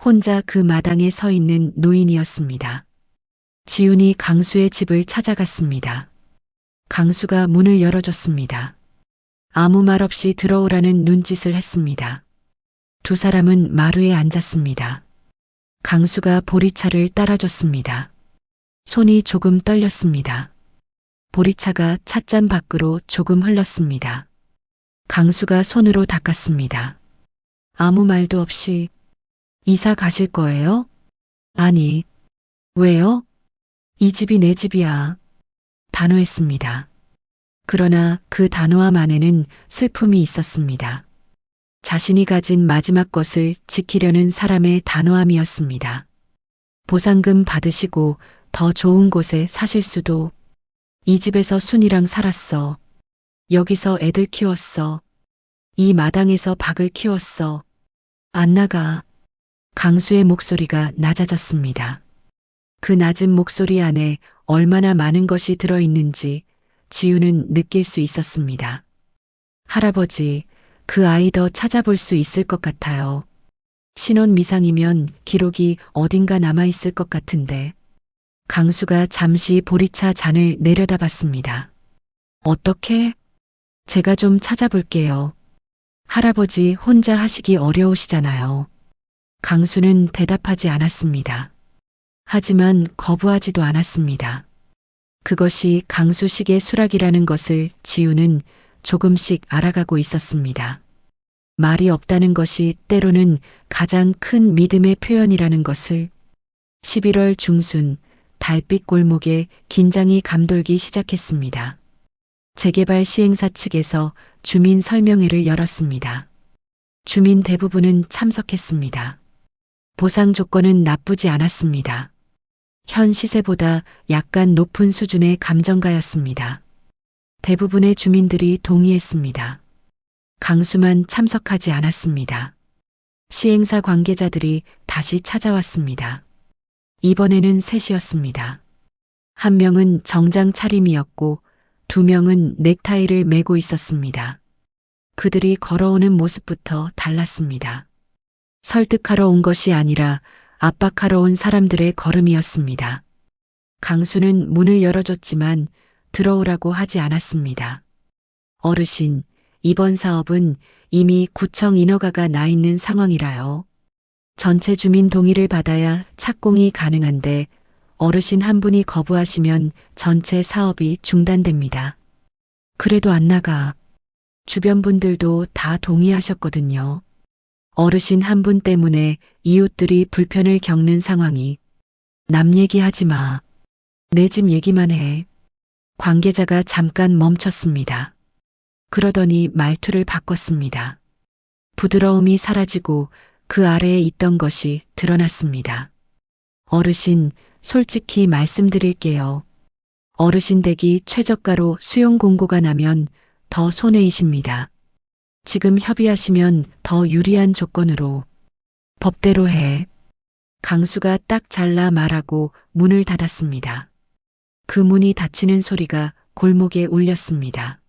혼자 그 마당에 서 있는 노인이었습니다. 지훈이 강수의 집을 찾아갔습니다. 강수가 문을 열어줬습니다. 아무 말 없이 들어오라는 눈짓을 했습니다. 두 사람은 마루에 앉았습니다. 강수가 보리차를 따라줬습니다. 손이 조금 떨렸습니다. 보리차가 찻잔 밖으로 조금 흘렀습니다. 강수가 손으로 닦았습니다. 아무 말도 없이 이사 가실 거예요? 아니, 왜요? 이 집이 내 집이야. 단호했습니다. 그러나 그 단호함 안에는 슬픔이 있었습니다. 자신이 가진 마지막 것을 지키려는 사람의 단호함이었습니다. 보상금 받으시고 더 좋은 곳에 사실 수도. 이 집에서 순이랑 살았어. 여기서 애들 키웠어. 이 마당에서 박을 키웠어. 안 나가. 강수의 목소리가 낮아졌습니다. 그 낮은 목소리 안에 얼마나 많은 것이 들어있는지 지우는 느낄 수 있었습니다. 할아버지, 그 아이 더 찾아볼 수 있을 것 같아요. 신원 미상이면 기록이 어딘가 남아있을 것 같은데. 강수가 잠시 보리차 잔을 내려다봤습니다. 어떻게? 제가 좀 찾아볼게요. 할아버지 혼자 하시기 어려우시잖아요. 강수는 대답하지 않았습니다. 하지만 거부하지도 않았습니다. 그것이 강수식의 수락이라는 것을 지우는 조금씩 알아가고 있었습니다. 말이 없다는 것이 때로는 가장 큰 믿음의 표현이라는 것을. 11월 중순 달빛 골목에 긴장이 감돌기 시작했습니다. 재개발 시행사 측에서 주민 설명회를 열었습니다. 주민 대부분은 참석했습니다. 보상 조건은 나쁘지 않았습니다. 현 시세보다 약간 높은 수준의 감정가였습니다. 대부분의 주민들이 동의했습니다. 강수만 참석하지 않았습니다. 시행사 관계자들이 다시 찾아왔습니다. 이번에는 셋이었습니다. 한 명은 정장 차림이었고 2명은 넥타이를 메고 있었습니다. 그들이 걸어오는 모습부터 달랐습니다. 설득하러 온 것이 아니라 압박하러 온 사람들의 걸음이었습니다. 강수는 문을 열어줬지만 들어오라고 하지 않았습니다. 어르신, 이번 사업은 이미 구청 인허가가 나 있는 상황이라요. 전체 주민 동의를 받아야 착공이 가능한데 어르신 한 분이 거부하시면 전체 사업이 중단됩니다. 그래도 안 나가. 주변 분들도 다 동의하셨거든요. 어르신 한 분 때문에 이웃들이 불편을 겪는 상황이. 남 얘기하지 마. 내 집 얘기만 해. 관계자가 잠깐 멈췄습니다. 그러더니 말투를 바꿨습니다. 부드러움이 사라지고 그 아래에 있던 것이 드러났습니다. 어르신, 솔직히 말씀드릴게요. 어르신 댁이 최저가로 수용 공고가 나면 더 손해이십니다. 지금 협의하시면 더 유리한 조건으로. 법대로 해. 강수가 딱 잘라 말하고 문을 닫았습니다. 그 문이 닫히는 소리가 골목에 울렸습니다.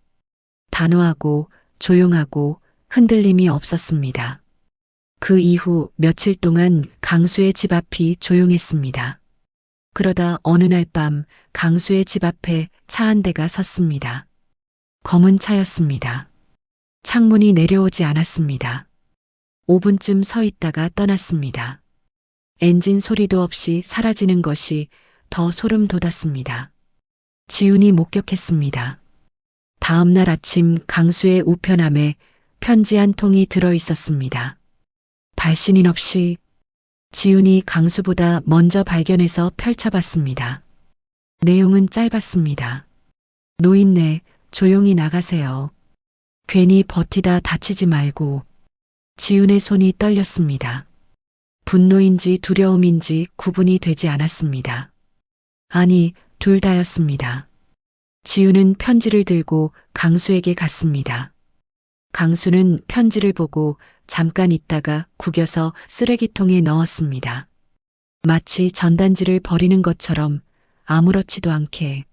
단호하고 조용하고 흔들림이 없었습니다. 그 이후 며칠 동안 강수의 집 앞이 조용했습니다. 그러다 어느 날 밤 강수의 집 앞에 차 한 대가 섰습니다. 검은 차였습니다. 창문이 내려오지 않았습니다. 5분쯤 서 있다가 떠났습니다. 엔진 소리도 없이 사라지는 것이 더 소름 돋았습니다. 지훈이 목격했습니다. 다음 날 아침 강수의 우편함에 편지 한 통이 들어 있었습니다. 발신인 없이. 지훈이 강수보다 먼저 발견해서 펼쳐봤습니다. 내용은 짧았습니다. 노인네, 조용히 나가세요. 괜히 버티다 다치지 말고. 지훈의 손이 떨렸습니다. 분노인지 두려움인지 구분이 되지 않았습니다. 아니, 둘 다였습니다. 지훈은 편지를 들고 강수에게 갔습니다. 강수는 편지를 보고 잠깐 있다가 구겨서 쓰레기통에 넣었습니다. 마치 전단지를 버리는 것처럼 아무렇지도 않게.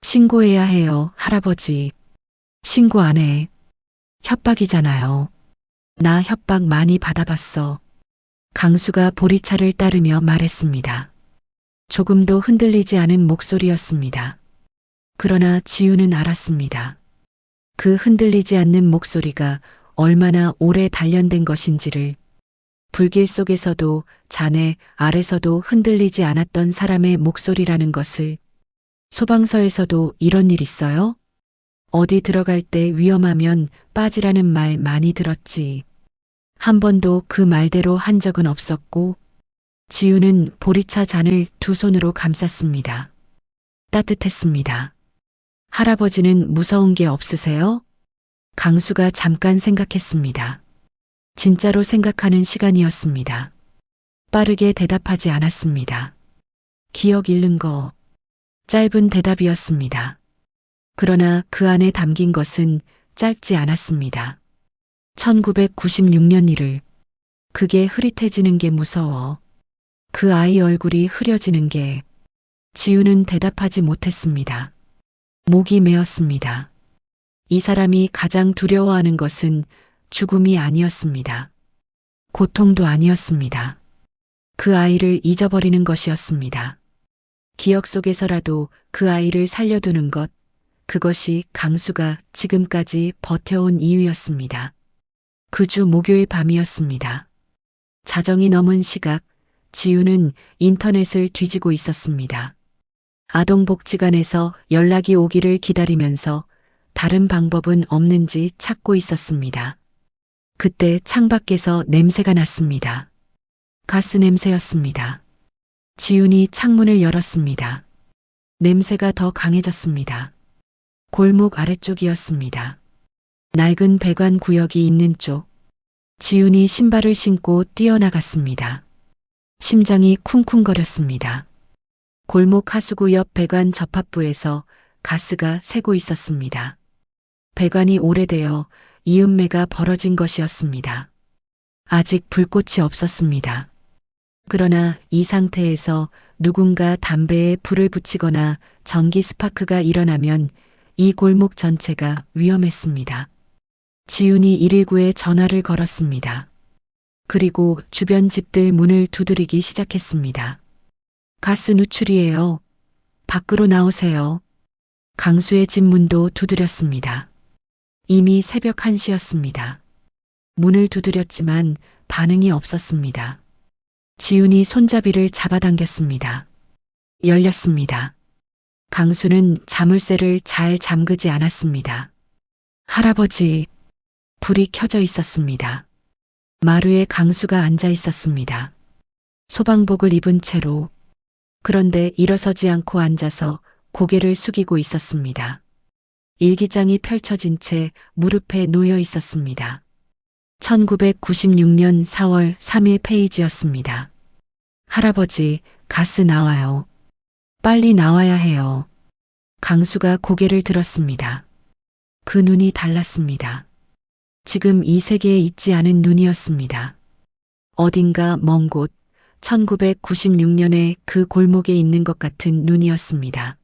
신고해야 해요, 할아버지. 신고 안 해. 협박이잖아요. 나 협박 많이 받아봤어. 강수가 보리차를 따르며 말했습니다. 조금도 흔들리지 않은 목소리였습니다. 그러나 지훈은 알았습니다. 그 흔들리지 않는 목소리가 얼마나 오래 단련된 것인지를. 불길 속에서도 잔해 아래서도 흔들리지 않았던 사람의 목소리라는 것을. 소방서에서도 이런 일 있어요? 어디 들어갈 때 위험하면 빠지라는 말 많이 들었지. 한 번도 그 말대로 한 적은 없었고. 지훈은 보리차 잔을 두 손으로 감쌌습니다. 따뜻했습니다. 할아버지는 무서운 게 없으세요? 강수가 잠깐 생각했습니다. 진짜로 생각하는 시간이었습니다. 빠르게 대답하지 않았습니다. 기억 잃는 거. 짧은 대답이었습니다. 그러나 그 안에 담긴 것은 짧지 않았습니다. 1996년 1월. 그게 흐릿해지는 게 무서워. 그 아이 얼굴이 흐려지는 게. 지훈은 대답하지 못했습니다. 목이 메었습니다. 이 사람이 가장 두려워하는 것은 죽음이 아니었습니다. 고통도 아니었습니다. 그 아이를 잊어버리는 것이었습니다. 기억 속에서라도 그 아이를 살려두는 것, 그것이 강수가 지금까지 버텨온 이유였습니다. 그 주 목요일 밤이었습니다. 자정이 넘은 시각, 지훈은 인터넷을 뒤지고 있었습니다. 아동복지관에서 연락이 오기를 기다리면서 다른 방법은 없는지 찾고 있었습니다. 그때 창밖에서 냄새가 났습니다. 가스 냄새였습니다. 지훈이 창문을 열었습니다. 냄새가 더 강해졌습니다. 골목 아래쪽이었습니다. 낡은 배관 구역이 있는 쪽. 지훈이 신발을 신고 뛰어나갔습니다. 심장이 쿵쿵거렸습니다. 골목 하수구 옆 배관 접합부에서 가스가 새고 있었습니다. 배관이 오래되어 이음매가 벌어진 것이었습니다. 아직 불꽃이 없었습니다. 그러나 이 상태에서 누군가 담배에 불을 붙이거나 전기 스파크가 일어나면 이 골목 전체가 위험했습니다. 지훈이 119에 전화를 걸었습니다. 그리고 주변 집들 문을 두드리기 시작했습니다. 가스 누출이에요. 밖으로 나오세요. 강수의 집 문도 두드렸습니다. 이미 새벽 1시였습니다. 문을 두드렸지만 반응이 없었습니다. 지훈이 손잡이를 잡아당겼습니다. 열렸습니다. 강수는 자물쇠를 잘 잠그지 않았습니다. 할아버지, 불이 켜져 있었습니다. 마루에 강수가 앉아 있었습니다. 소방복을 입은 채로, 그런데 일어서지 않고 앉아서 고개를 숙이고 있었습니다. 일기장이 펼쳐진 채 무릎에 놓여 있었습니다. 1996년 4월 3일 페이지였습니다. 할아버지, 가스 나와요. 빨리 나와야 해요. 강수가 고개를 들었습니다. 그 눈이 달랐습니다. 지금 이 세계에 있지 않은 눈이었습니다. 어딘가 먼 곳, 1996년에 그 골목에 있는 것 같은 눈이었습니다.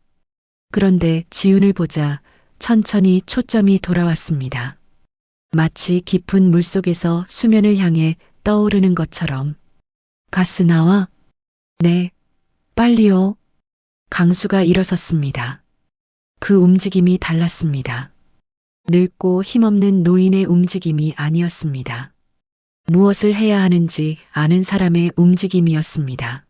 그런데 지훈을 보자 천천히 초점이 돌아왔습니다. 마치 깊은 물속에서 수면을 향해 떠오르는 것처럼. 가스 나와? 네, 빨리요. 강수가 일어섰습니다. 그 움직임이 달랐습니다. 늙고 힘없는 노인의 움직임이 아니었습니다. 무엇을 해야 하는지 아는 사람의 움직임이었습니다.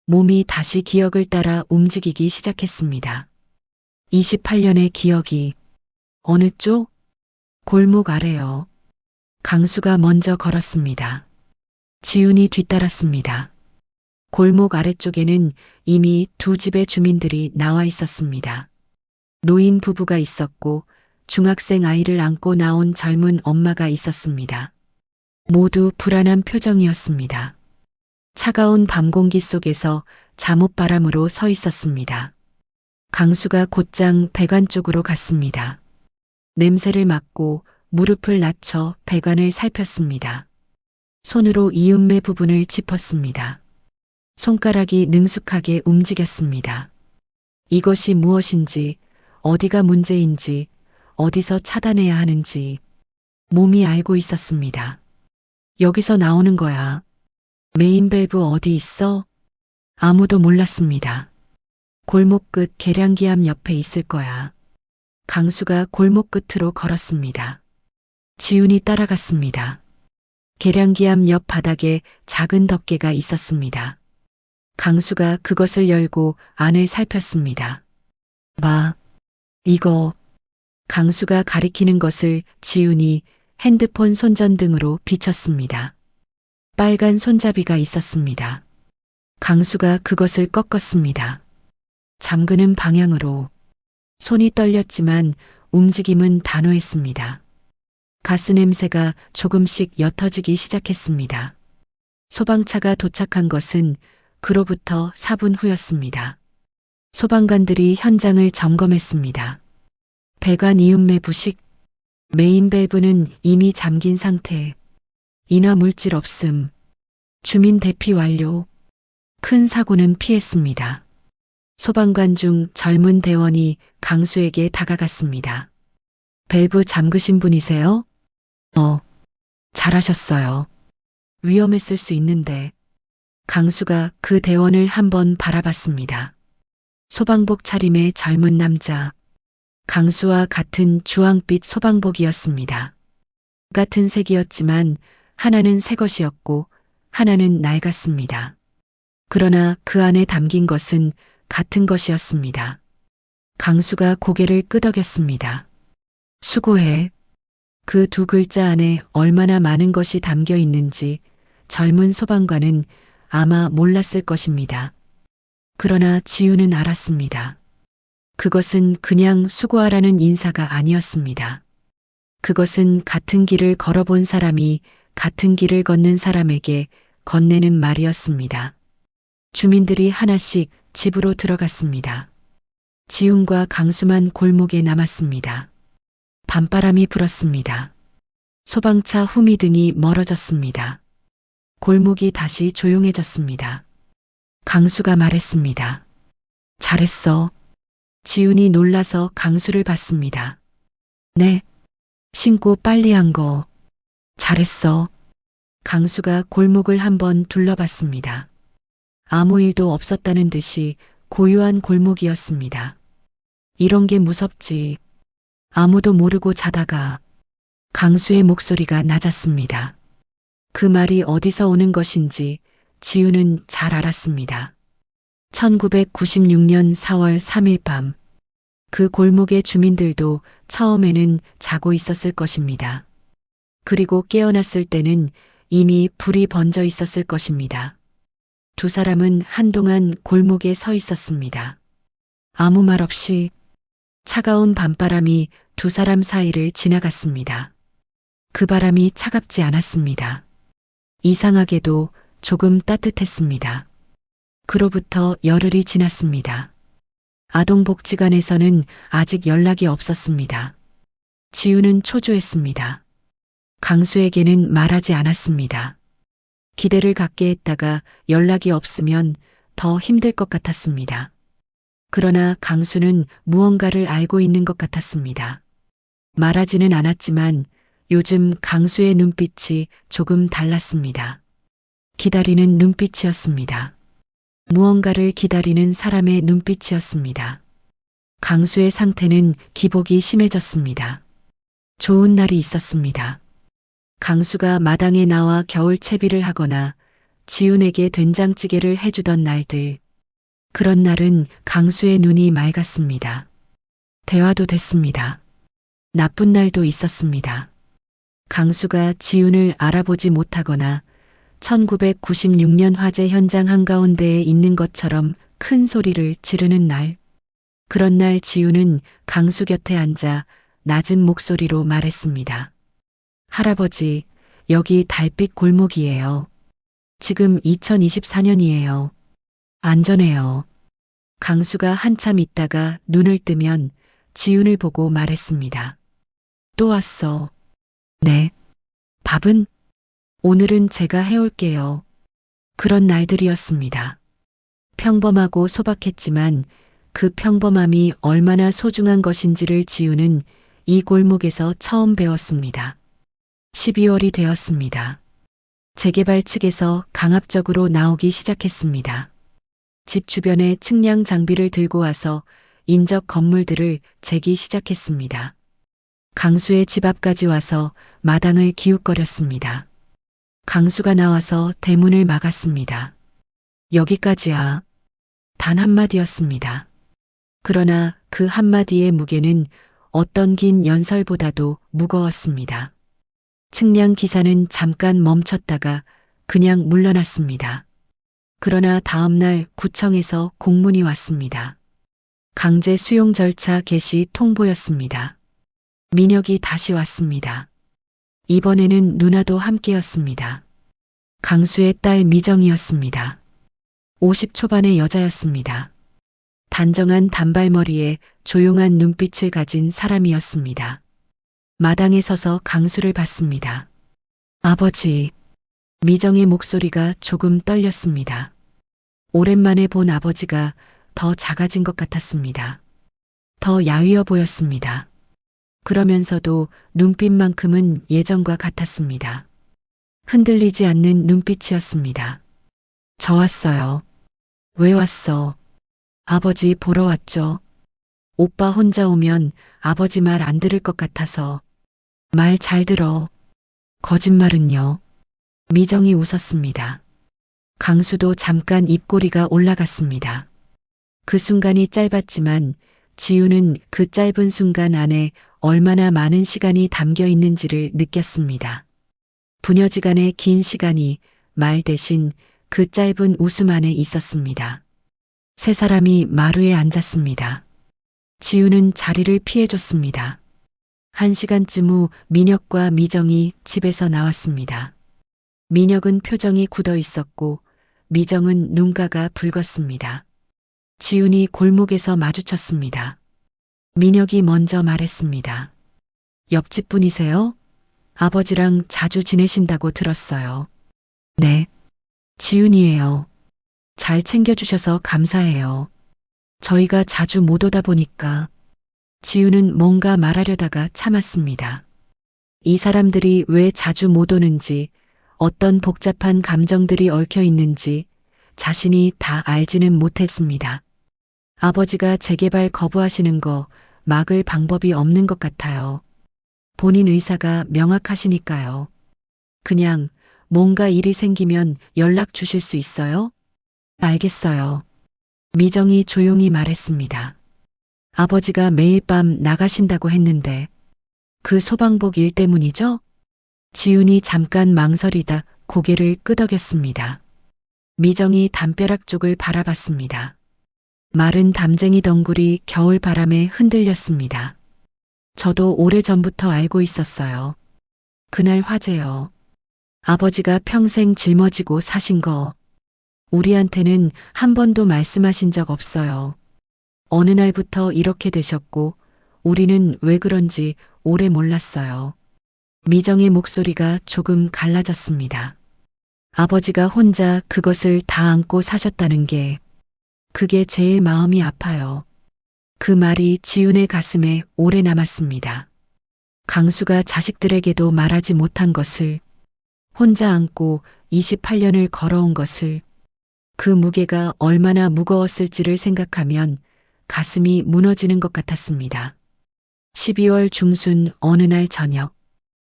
몸이 다시 기억을 따라 움직이기 시작했습니다. 28년의 기억이. 어느 쪽? 골목 아래요. 강수가 먼저 걸었습니다. 지훈이 뒤따랐습니다. 골목 아래쪽에는 이미 두 집의 주민들이 나와 있었습니다. 노인 부부가 있었고 중학생 아이를 안고 나온 젊은 엄마가 있었습니다. 모두 불안한 표정이었습니다. 차가운 밤 공기 속에서 잠옷바람으로 서 있었습니다. 강수가 곧장 배관 쪽으로 갔습니다. 냄새를 맡고 무릎을 낮춰 배관을 살폈습니다. 손으로 이음매 부분을 짚었습니다. 손가락이 능숙하게 움직였습니다. 이것이 무엇인지, 어디가 문제인지, 어디서 차단해야 하는지 몸이 알고 있었습니다. 여기서 나오는 거야. 메인 밸브 어디 있어? 아무도 몰랐습니다. 골목 끝 계량기암 옆에 있을 거야. 강수가 골목 끝으로 걸었습니다. 지훈이 따라갔습니다. 계량기암 옆 바닥에 작은 덮개가 있었습니다. 강수가 그것을 열고 안을 살폈습니다. 이거. 강수가 가리키는 것을 지훈이 핸드폰 손전등으로 비췄습니다. 빨간 손잡이가 있었습니다. 강수가 그것을 꺾었습니다. 잠그는 방향으로. 손이 떨렸지만 움직임은 단호했습니다. 가스 냄새가 조금씩 옅어지기 시작했습니다. 소방차가 도착한 것은 그로부터 4분 후였습니다. 소방관들이 현장을 점검했습니다. 배관 이음매 부식, 메인 밸브는 이미 잠긴 상태, 인화 물질 없음, 주민 대피 완료, 큰 사고는 피했습니다. 소방관 중 젊은 대원이 강수에게 다가갔습니다. 밸브 잠그신 분이세요? 잘하셨어요. 위험했을 수 있는데. 강수가 그 대원을 한번 바라봤습니다. 소방복 차림의 젊은 남자. 강수와 같은 주황빛 소방복이었습니다. 같은 색이었지만 하나는 새 것이었고 하나는 낡았습니다. 그러나 그 안에 담긴 것은 같은 것이었습니다. 강수가 고개를 끄덕였습니다. 수고해. 그 두 글자 안에 얼마나 많은 것이 담겨 있는지 젊은 소방관은 아마 몰랐을 것입니다. 그러나 지훈은 알았습니다. 그것은 그냥 수고하라는 인사가 아니었습니다. 그것은 같은 길을 걸어본 사람이 같은 길을 걷는 사람에게 건네는 말이었습니다. 주민들이 하나씩 집으로 들어갔습니다. 지훈과 강수만 골목에 남았습니다. 밤바람이 불었습니다. 소방차 후미등이 멀어졌습니다. 골목이 다시 조용해졌습니다. 강수가 말했습니다. 잘했어. 지훈이 놀라서 강수를 봤습니다. 네. 신고 빨리 한 거. 잘했어. 강수가 골목을 한번 둘러봤습니다. 아무 일도 없었다는 듯이 고요한 골목이었습니다. 이런 게 무섭지. 아무도 모르고 자다가. 강수의 목소리가 낮았습니다. 그 말이 어디서 오는 것인지 지훈은 잘 알았습니다. 1996년 4월 3일 밤, 그 골목의 주민들도 처음에는 자고 있었을 것입니다. 그리고 깨어났을 때는 이미 불이 번져 있었을 것입니다. 두 사람은 한동안 골목에 서 있었습니다. 아무 말 없이 차가운 밤바람이 두 사람 사이를 지나갔습니다. 그 바람이 차갑지 않았습니다. 이상하게도 조금 따뜻했습니다. 그로부터 열흘이 지났습니다. 아동복지관에서는 아직 연락이 없었습니다. 지우는 초조했습니다. 강수에게는 말하지 않았습니다. 기대를 갖게 했다가 연락이 없으면 더 힘들 것 같았습니다. 그러나 강수는 무언가를 알고 있는 것 같았습니다. 말하지는 않았지만 요즘 강수의 눈빛이 조금 달랐습니다. 기다리는 눈빛이었습니다. 무언가를 기다리는 사람의 눈빛이었습니다. 강수의 상태는 기복이 심해졌습니다. 좋은 날이 있었습니다. 강수가 마당에 나와 겨울 채비를 하거나 지훈에게 된장찌개를 해주던 날들. 그런 날은 강수의 눈이 맑았습니다. 대화도 됐습니다. 나쁜 날도 있었습니다. 강수가 지훈을 알아보지 못하거나 1996년 화재 현장 한가운데에 있는 것처럼 큰 소리를 지르는 날. 그런 날 지훈은 강수 곁에 앉아 낮은 목소리로 말했습니다. 할아버지, 여기 달빛 골목이에요. 지금 2024년이에요. 안전해요. 강수가 한참 있다가 눈을 뜨면 지훈을 보고 말했습니다. 또 왔어. 네. 밥은? 오늘은 제가 해올게요. 그런 날들이었습니다. 평범하고 소박했지만 그 평범함이 얼마나 소중한 것인지를 지우는 이 골목에서 처음 배웠습니다. 12월이 되었습니다. 재개발 측에서 강압적으로 나오기 시작했습니다. 집 주변에 측량 장비를 들고 와서 인접 건물들을 재기 시작했습니다. 강수의 집 앞까지 와서 마당을 기웃거렸습니다. 강수가 나와서 대문을 막았습니다. 여기까지야. 단 한마디였습니다. 그러나 그 한마디의 무게는 어떤 긴 연설보다도 무거웠습니다. 측량 기사는 잠깐 멈췄다가 그냥 물러났습니다. 그러나 다음 날 구청에서 공문이 왔습니다. 강제 수용 절차 개시 통보였습니다. 민혁이 다시 왔습니다. 이번에는 누나도 함께였습니다. 강수의 딸 미정이었습니다. 50 초반의 여자였습니다. 단정한 단발머리에 조용한 눈빛을 가진 사람이었습니다. 마당에 서서 강수를 봤습니다. 아버지. 미정의 목소리가 조금 떨렸습니다. 오랜만에 본 아버지가 더 작아진 것 같았습니다. 더 야위어 보였습니다. 그러면서도 눈빛만큼은 예전과 같았습니다. 흔들리지 않는 눈빛이었습니다. 저 왔어요. 왜 왔어? 아버지 보러 왔죠. 오빠 혼자 오면 아버지 말 안 들을 것 같아서. 말 잘 들어. 거짓말은요. 미정이 웃었습니다. 강수도 잠깐 입꼬리가 올라갔습니다. 그 순간이 짧았지만 지우는 그 짧은 순간 안에 얼마나 많은 시간이 담겨 있는지를 느꼈습니다. 부녀지간의 긴 시간이 말 대신 그 짧은 웃음 안에 있었습니다. 세 사람이 마루에 앉았습니다. 지우는 자리를 피해줬습니다. 1시간쯤 후 민혁과 미정이 집에서 나왔습니다. 민혁은 표정이 굳어 있었고 미정은 눈가가 붉었습니다. 지훈이 골목에서 마주쳤습니다. 민혁이 먼저 말했습니다. 옆집 분이세요? 아버지랑 자주 지내신다고 들었어요. 네. 지훈이에요. 잘 챙겨주셔서 감사해요. 저희가 자주 못 오다 보니까. 지훈은 뭔가 말하려다가 참았습니다. 이 사람들이 왜 자주 못 오는지, 어떤 복잡한 감정들이 얽혀 있는지 자신이 다 알지는 못했습니다. 아버지가 재개발 거부하시는 거 막을 방법이 없는 것 같아요. 본인 의사가 명확하시니까요. 그냥 뭔가 일이 생기면 연락 주실 수 있어요? 알겠어요. 미정이 조용히 말했습니다. 아버지가 매일 밤 나가신다고 했는데 그 소방복 일 때문이죠? 지훈이 잠깐 망설이다 고개를 끄덕였습니다. 미정이 담벼락 쪽을 바라봤습니다. 마른 담쟁이 덩굴이 겨울 바람에 흔들렸습니다. 저도 오래전부터 알고 있었어요. 그날 화재요. 아버지가 평생 짊어지고 사신 거. 우리한테는 한 번도 말씀하신 적 없어요. 어느 날부터 이렇게 되셨고 우리는 왜 그런지 오래 몰랐어요. 미정의 목소리가 조금 갈라졌습니다. 아버지가 혼자 그것을 다 안고 사셨다는 게 그게 제일 마음이 아파요. 그 말이 지훈의 가슴에 오래 남았습니다. 강수가 자식들에게도 말하지 못한 것을 혼자 안고 28년을 걸어온 것을 그 무게가 얼마나 무거웠을지를 생각하면 가슴이 무너지는 것 같았습니다. 12월 중순 어느 날 저녁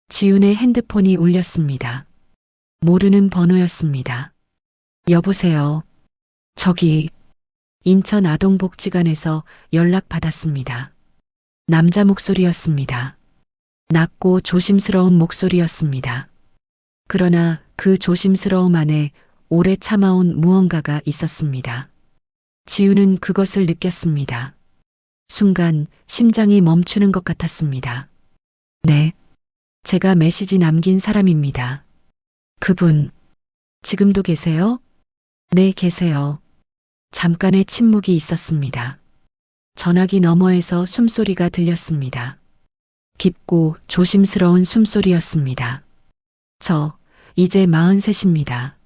지훈의 핸드폰이 울렸습니다. 모르는 번호였습니다. 여보세요. 저기 인천 아동복지관에서 연락받았습니다. 남자 목소리였습니다. 낮고 조심스러운 목소리였습니다. 그러나 그 조심스러움 안에 오래 참아온 무언가가 있었습니다. 지훈은 그것을 느꼈습니다. 순간 심장이 멈추는 것 같았습니다. 네, 제가 메시지 남긴 사람입니다. 그분, 지금도 계세요? 네, 계세요. 잠깐의 침묵이 있었습니다. 전화기 너머에서 숨소리가 들렸습니다. 깊고 조심스러운 숨소리였습니다. 저, 이제 43입니다.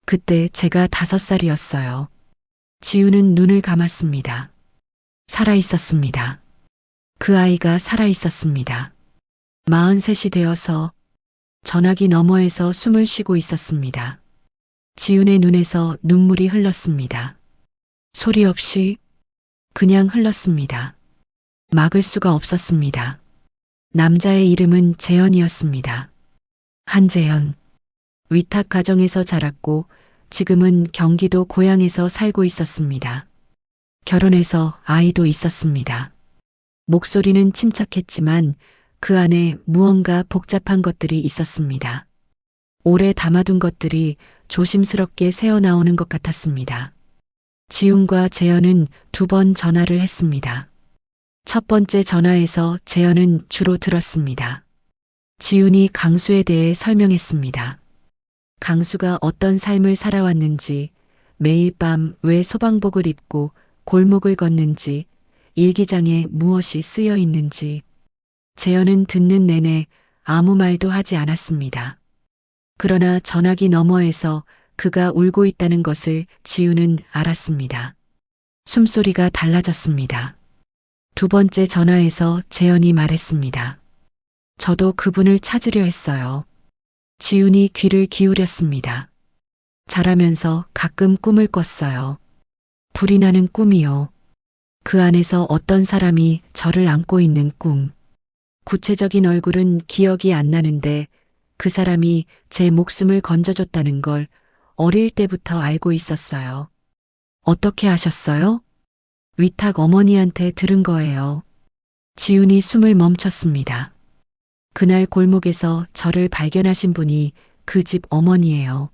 그때 제가 5살이었어요. 지훈은 눈을 감았습니다. 살아 있었습니다. 그 아이가 살아 있었습니다. 43이 되어서 전화기 너머에서 숨을 쉬고 있었습니다. 지훈의 눈에서 눈물이 흘렀습니다. 소리 없이 그냥 흘렀습니다. 막을 수가 없었습니다. 남자의 이름은 재현이었습니다. 한재현. 위탁 가정에서 자랐고 지금은 경기도 고향에서 살고 있었습니다. 결혼해서 아이도 있었습니다. 목소리는 침착했지만 그 안에 무언가 복잡한 것들이 있었습니다. 오래 담아둔 것들이 조심스럽게 새어나오는 것 같았습니다. 지훈과 재현은 2번 전화를 했습니다. 첫 번째 전화에서 재현은 주로 들었습니다. 지훈이 강수에 대해 설명했습니다. 강수가 어떤 삶을 살아왔는지, 매일 밤 왜 소방복을 입고 골목을 걷는지, 일기장에 무엇이 쓰여 있는지. 재현은 듣는 내내 아무 말도 하지 않았습니다. 그러나 전화기 너머에서 그가 울고 있다는 것을 지훈은 알았습니다. 숨소리가 달라졌습니다. 2번째 전화에서 재현이 말했습니다. 저도 그분을 찾으려 했어요. 지훈이 귀를 기울였습니다. 자라면서 가끔 꿈을 꿨어요. 불이 나는 꿈이요. 그 안에서 어떤 사람이 저를 안고 있는 꿈. 구체적인 얼굴은 기억이 안 나는데 그 사람이 제 목숨을 건져줬다는 걸 어릴 때부터 알고 있었어요. 어떻게 아셨어요? 위탁 어머니한테 들은 거예요. 지훈이 숨을 멈췄습니다. 그날 골목에서 저를 발견하신 분이 그 집 어머니예요.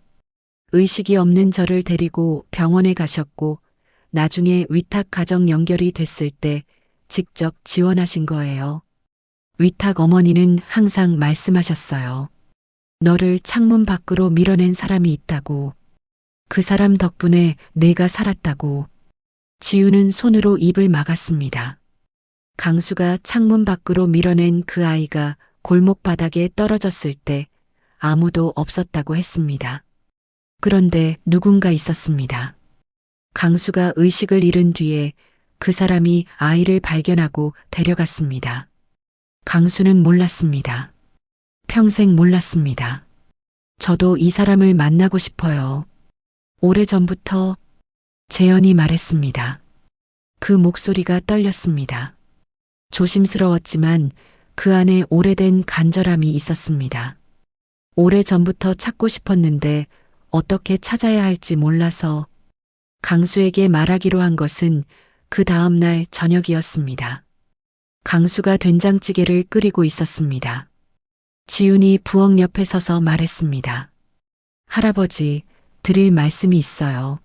의식이 없는 저를 데리고 병원에 가셨고 나중에 위탁 가정 연결이 됐을 때 직접 지원하신 거예요. 위탁 어머니는 항상 말씀하셨어요. 너를 창문 밖으로 밀어낸 사람이 있다고. 그 사람 덕분에 내가 살았다고. 지훈은 손으로 입을 막았습니다. 강수가 창문 밖으로 밀어낸 그 아이가 골목 바닥에 떨어졌을 때 아무도 없었다고 했습니다. 그런데 누군가 있었습니다. 강수가 의식을 잃은 뒤에 그 사람이 아이를 발견하고 데려갔습니다. 강수는 몰랐습니다. 평생 몰랐습니다. 저도 이 사람을 만나고 싶어요. 오래전부터 재현이 말했습니다. 그 목소리가 떨렸습니다. 조심스러웠지만 그 안에 오래된 간절함이 있었습니다. 오래전부터 찾고 싶었는데 어떻게 찾아야 할지 몰라서 강수에게 말하기로 한 것은 그 다음 날 저녁이었습니다. 강수가 된장찌개를 끓이고 있었습니다. 지훈이 부엌 옆에 서서 말했습니다. 할아버지, 드릴 말씀이 있어요.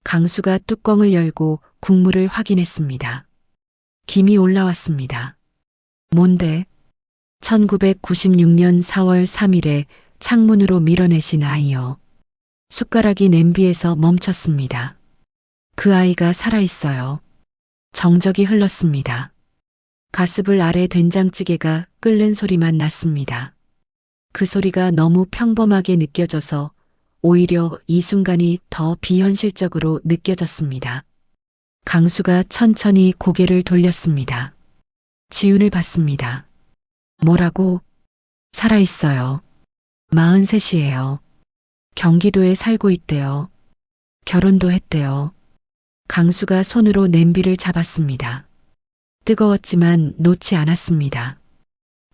강수가 뚜껑을 열고 국물을 확인했습니다. 김이 올라왔습니다. 뭔데? 1996년 4월 3일에 창문으로 밀어내신 아이요. 숟가락이 냄비에서 멈췄습니다. 그 아이가 살아있어요. 정적이 흘렀습니다. 가스불 아래 된장찌개가 끓는 소리만 났습니다. 그 소리가 너무 평범하게 느껴져서 오히려 이 순간이 더 비현실적으로 느껴졌습니다. 강수가 천천히 고개를 돌렸습니다. 지훈을 봤습니다. 뭐라고? 살아있어요. 43이에요. 경기도에 살고 있대요. 결혼도 했대요. 강수가 손으로 냄비를 잡았습니다. 뜨거웠지만 놓지 않았습니다.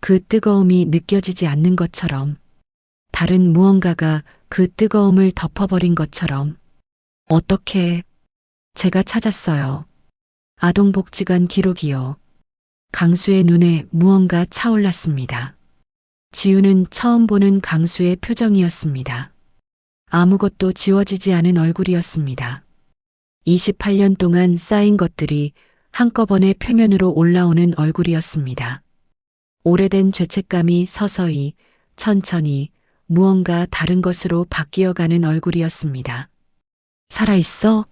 그 뜨거움이 느껴지지 않는 것처럼, 다른 무언가가 그 뜨거움을 덮어버린 것처럼. 어떻게? 제가 찾았어요. 아동복지관 기록이요. 강수의 눈에 무언가 차올랐습니다. 지우는 처음 보는 강수의 표정이었습니다. 아무것도 지워지지 않은 얼굴이었습니다. 28년 동안 쌓인 것들이 한꺼번에 표면으로 올라오는 얼굴이었습니다. 오래된 죄책감이 서서히, 천천히 무언가 다른 것으로 바뀌어가는 얼굴이었습니다. 살아있어?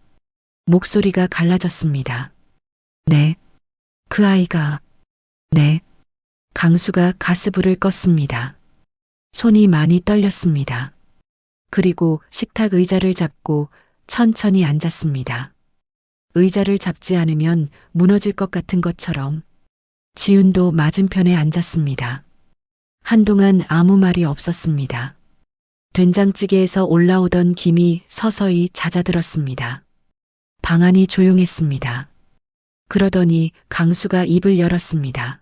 목소리가 갈라졌습니다. 네. 그 아이가. 네. 강수가 가스불을 껐습니다. 손이 많이 떨렸습니다. 그리고 식탁 의자를 잡고 천천히 앉았습니다. 의자를 잡지 않으면 무너질 것 같은 것처럼. 지훈도 맞은편에 앉았습니다. 한동안 아무 말이 없었습니다. 된장찌개에서 올라오던 김이 서서히 잦아들었습니다. 방 안이 조용했습니다. 그러더니 강수가 입을 열었습니다.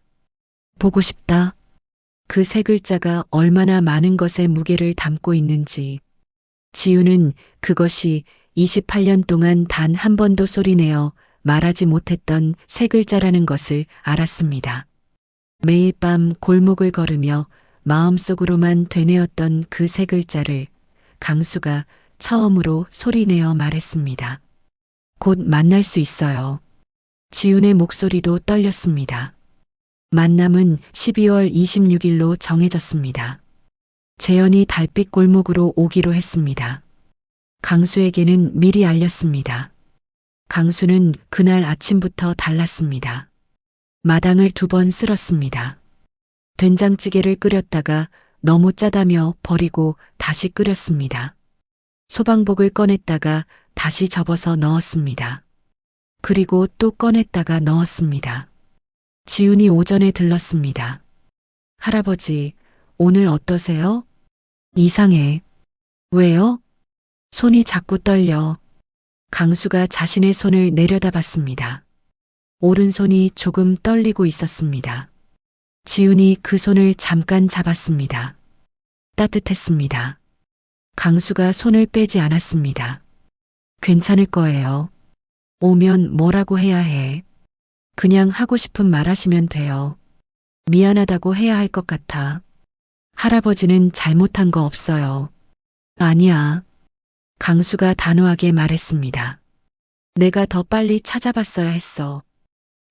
보고 싶다. 그 세 글자가 얼마나 많은 것의 무게를 담고 있는지. 지우는 그것이 28년 동안 단 한 번도 소리내어 말하지 못했던 세 글자라는 것을 알았습니다. 매일 밤 골목을 걸으며 마음속으로만 되뇌었던 그 세 글자를 강수가 처음으로 소리내어 말했습니다. 곧 만날 수 있어요. 지훈의 목소리도 떨렸습니다. 만남은 12월 26일로 정해졌습니다. 재현이 달빛 골목으로 오기로 했습니다. 강수에게는 미리 알렸습니다. 강수는 그날 아침부터 달랐습니다. 마당을 2번 쓸었습니다. 된장찌개를 끓였다가 너무 짜다며 버리고 다시 끓였습니다. 소방복을 꺼냈다가 다시 접어서 넣었습니다. 그리고 또 꺼냈다가 넣었습니다. 지훈이 오전에 들렀습니다. 할아버지, 오늘 어떠세요? 이상해. 왜요? 손이 자꾸 떨려. 강수가 자신의 손을 내려다봤습니다. 오른손이 조금 떨리고 있었습니다. 지훈이 그 손을 잠깐 잡았습니다. 따뜻했습니다. 강수가 손을 빼지 않았습니다. 괜찮을 거예요. 오면 뭐라고 해야 해. 그냥 하고 싶은 말 하시면 돼요. 미안하다고 해야 할 것 같아. 할아버지는 잘못한 거 없어요. 아니야. 강수가 단호하게 말했습니다. 내가 더 빨리 찾아봤어야 했어.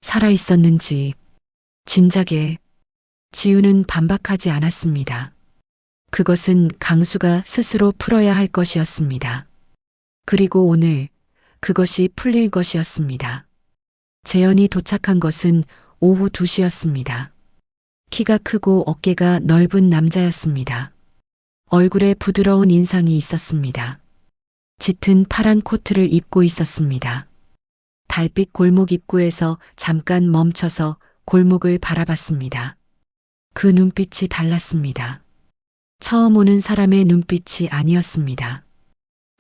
살아있었는지. 진작에. 지우는 반박하지 않았습니다. 그것은 강수가 스스로 풀어야 할 것이었습니다. 그리고 오늘 그것이 풀릴 것이었습니다. 재현이 도착한 것은 오후 2시였습니다. 키가 크고 어깨가 넓은 남자였습니다. 얼굴에 부드러운 인상이 있었습니다. 짙은 파란 코트를 입고 있었습니다. 달빛 골목 입구에서 잠깐 멈춰서 골목을 바라봤습니다. 그 눈빛이 달랐습니다. 처음 오는 사람의 눈빛이 아니었습니다.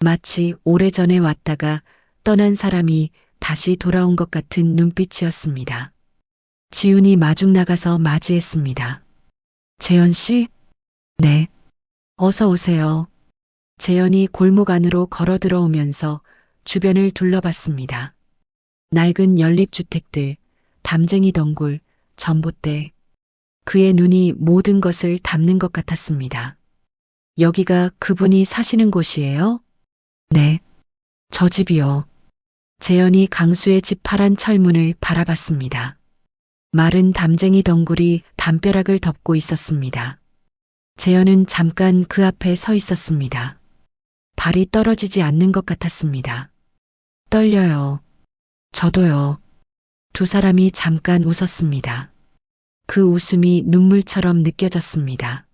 마치 오래전에 왔다가 떠난 사람이 다시 돌아온 것 같은 눈빛이었습니다. 지훈이 마중 나가서 맞이했습니다. 재현 씨? 네. 어서 오세요. 재현이 골목 안으로 걸어 들어오면서 주변을 둘러봤습니다. 낡은 연립주택들, 담쟁이 덩굴, 전봇대. 그의 눈이 모든 것을 담는 것 같았습니다. 여기가 그분이 사시는 곳이에요? 네. 저 집이요. 재현이 강수의 집 파란 철문을 바라봤습니다. 마른 담쟁이 덩굴이 담벼락을 덮고 있었습니다. 재현은 잠깐 그 앞에 서 있었습니다. 발이 떨어지지 않는 것 같았습니다. 떨려요. 저도요. 두 사람이 잠깐 웃었습니다. 그 웃음이 눈물처럼 느껴졌습니다.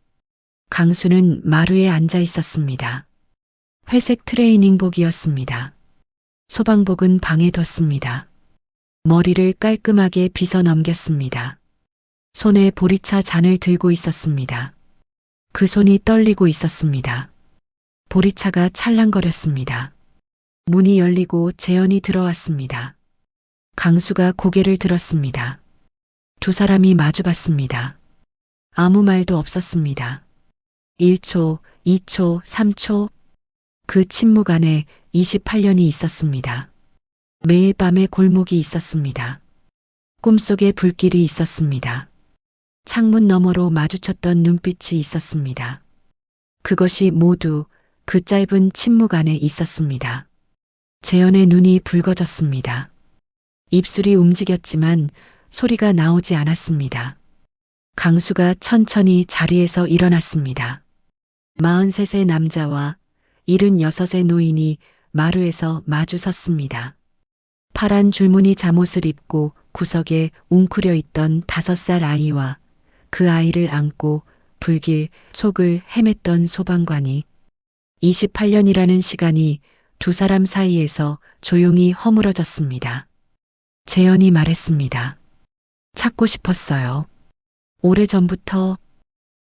강수는 마루에 앉아 있었습니다. 회색 트레이닝복이었습니다. 소방복은 방에 뒀습니다. 머리를 깔끔하게 빗어 넘겼습니다. 손에 보리차 잔을 들고 있었습니다. 그 손이 떨리고 있었습니다. 보리차가 찰랑거렸습니다. 문이 열리고 재현이 들어왔습니다. 강수가 고개를 들었습니다. 두 사람이 마주봤습니다. 아무 말도 없었습니다. 1초, 2초, 3초. 그 침묵 안에 28년이 있었습니다. 매일 밤에 골목이 있었습니다. 꿈속에 불길이 있었습니다. 창문 너머로 마주쳤던 눈빛이 있었습니다. 그것이 모두 그 짧은 침묵 안에 있었습니다. 재현의 눈이 붉어졌습니다. 입술이 움직였지만 소리가 나오지 않았습니다. 강수가 천천히 자리에서 일어났습니다. 43세 남자와 76세 노인이 마루에서 마주 섰습니다. 파란 줄무늬 잠옷을 입고 구석에 웅크려 있던 5살 아이와 그 아이를 안고 불길 속을 헤맸던 소방관이 28년이라는 시간이 두 사람 사이에서 조용히 허물어졌습니다. 재현이 말했습니다. 찾고 싶었어요. 오래전부터.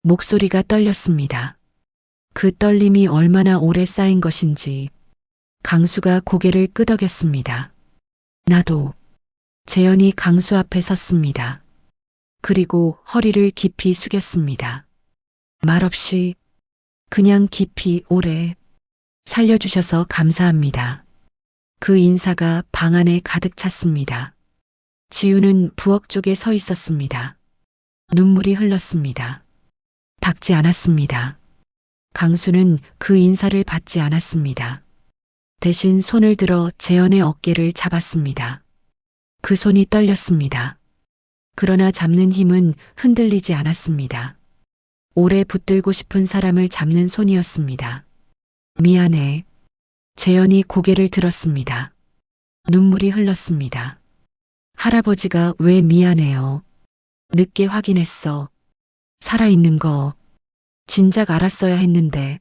목소리가 떨렸습니다. 그 떨림이 얼마나 오래 쌓인 것인지. 강수가 고개를 끄덕였습니다. 나도. 재현이 강수 앞에 섰습니다. 그리고 허리를 깊이 숙였습니다. 말없이 그냥 깊이 오래 살려주셔서 감사합니다. 그 인사가 방 안에 가득 찼습니다. 지우는 부엌 쪽에 서 있었습니다. 눈물이 흘렀습니다. 닦지 않았습니다. 강수는 그 인사를 받지 않았습니다. 대신 손을 들어 재현의 어깨를 잡았습니다. 그 손이 떨렸습니다. 그러나 잡는 힘은 흔들리지 않았습니다. 오래 붙들고 싶은 사람을 잡는 손이었습니다. 미안해. 재현이 고개를 들었습니다. 눈물이 흘렀습니다. 할아버지가 왜 미안해요? 늦게 확인했어. 살아있는 거. 진작 알았어야 했는데.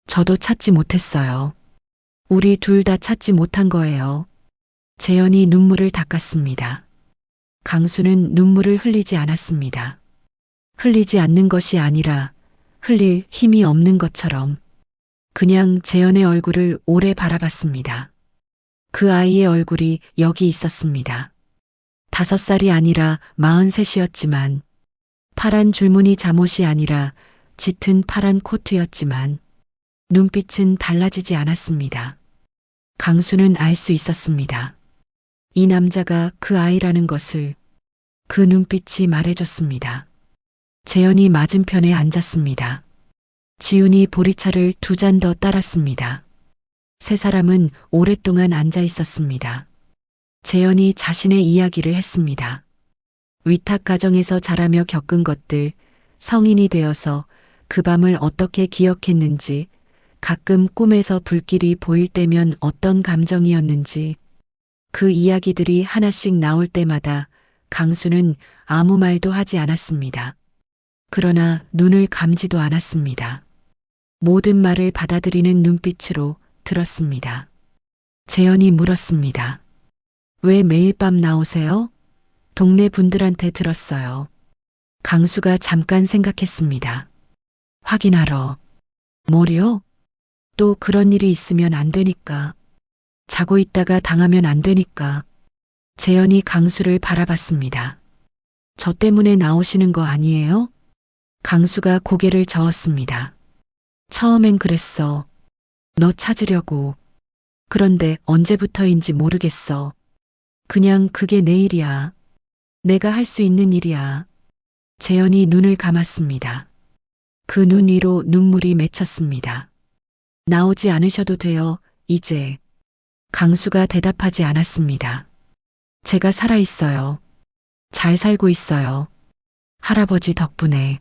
저도 찾지 못했어요. 우리 둘 다 찾지 못한 거예요. 재현이 눈물을 닦았습니다. 강수는 눈물을 흘리지 않았습니다. 흘리지 않는 것이 아니라 흘릴 힘이 없는 것처럼 그냥 재현의 얼굴을 오래 바라봤습니다. 그 아이의 얼굴이 여기 있었습니다. 5살이 아니라 43이었지만 파란 줄무늬 잠옷이 아니라 짙은 파란 코트였지만 눈빛은 달라지지 않았습니다. 강수는 알 수 있었습니다. 이 남자가 그 아이라는 것을 그 눈빛이 말해줬습니다. 재현이 맞은편에 앉았습니다. 지훈이 보리차를 2잔 더 따랐습니다. 세 사람은 오랫동안 앉아 있었습니다. 재현이 자신의 이야기를 했습니다. 위탁 가정에서 자라며 겪은 것들, 성인이 되어서 그 밤을 어떻게 기억했는지, 가끔 꿈에서 불길이 보일 때면 어떤 감정이었는지, 그 이야기들이 하나씩 나올 때마다 강수는 아무 말도 하지 않았습니다. 그러나 눈을 감지도 않았습니다. 모든 말을 받아들이는 눈빛으로 들었습니다. 재현이 물었습니다. 왜 매일 밤 나오세요? 동네 분들한테 들었어요. 강수가 잠깐 생각했습니다. 확인하러. 뭐요? 또 그런 일이 있으면 안 되니까. 자고 있다가 당하면 안 되니까. 재현이 강수를 바라봤습니다. 저 때문에 나오시는 거 아니에요? 강수가 고개를 저었습니다. 처음엔 그랬어. 너 찾으려고. 그런데 언제부터인지 모르겠어. 그냥 그게 내 일이야. 내가 할 수 있는 일이야. 재현이 눈을 감았습니다. 그 눈 위로 눈물이 맺혔습니다. 나오지 않으셔도 돼요, 이제. 강수가 대답하지 않았습니다. 제가 살아있어요. 잘 살고 있어요. 할아버지 덕분에.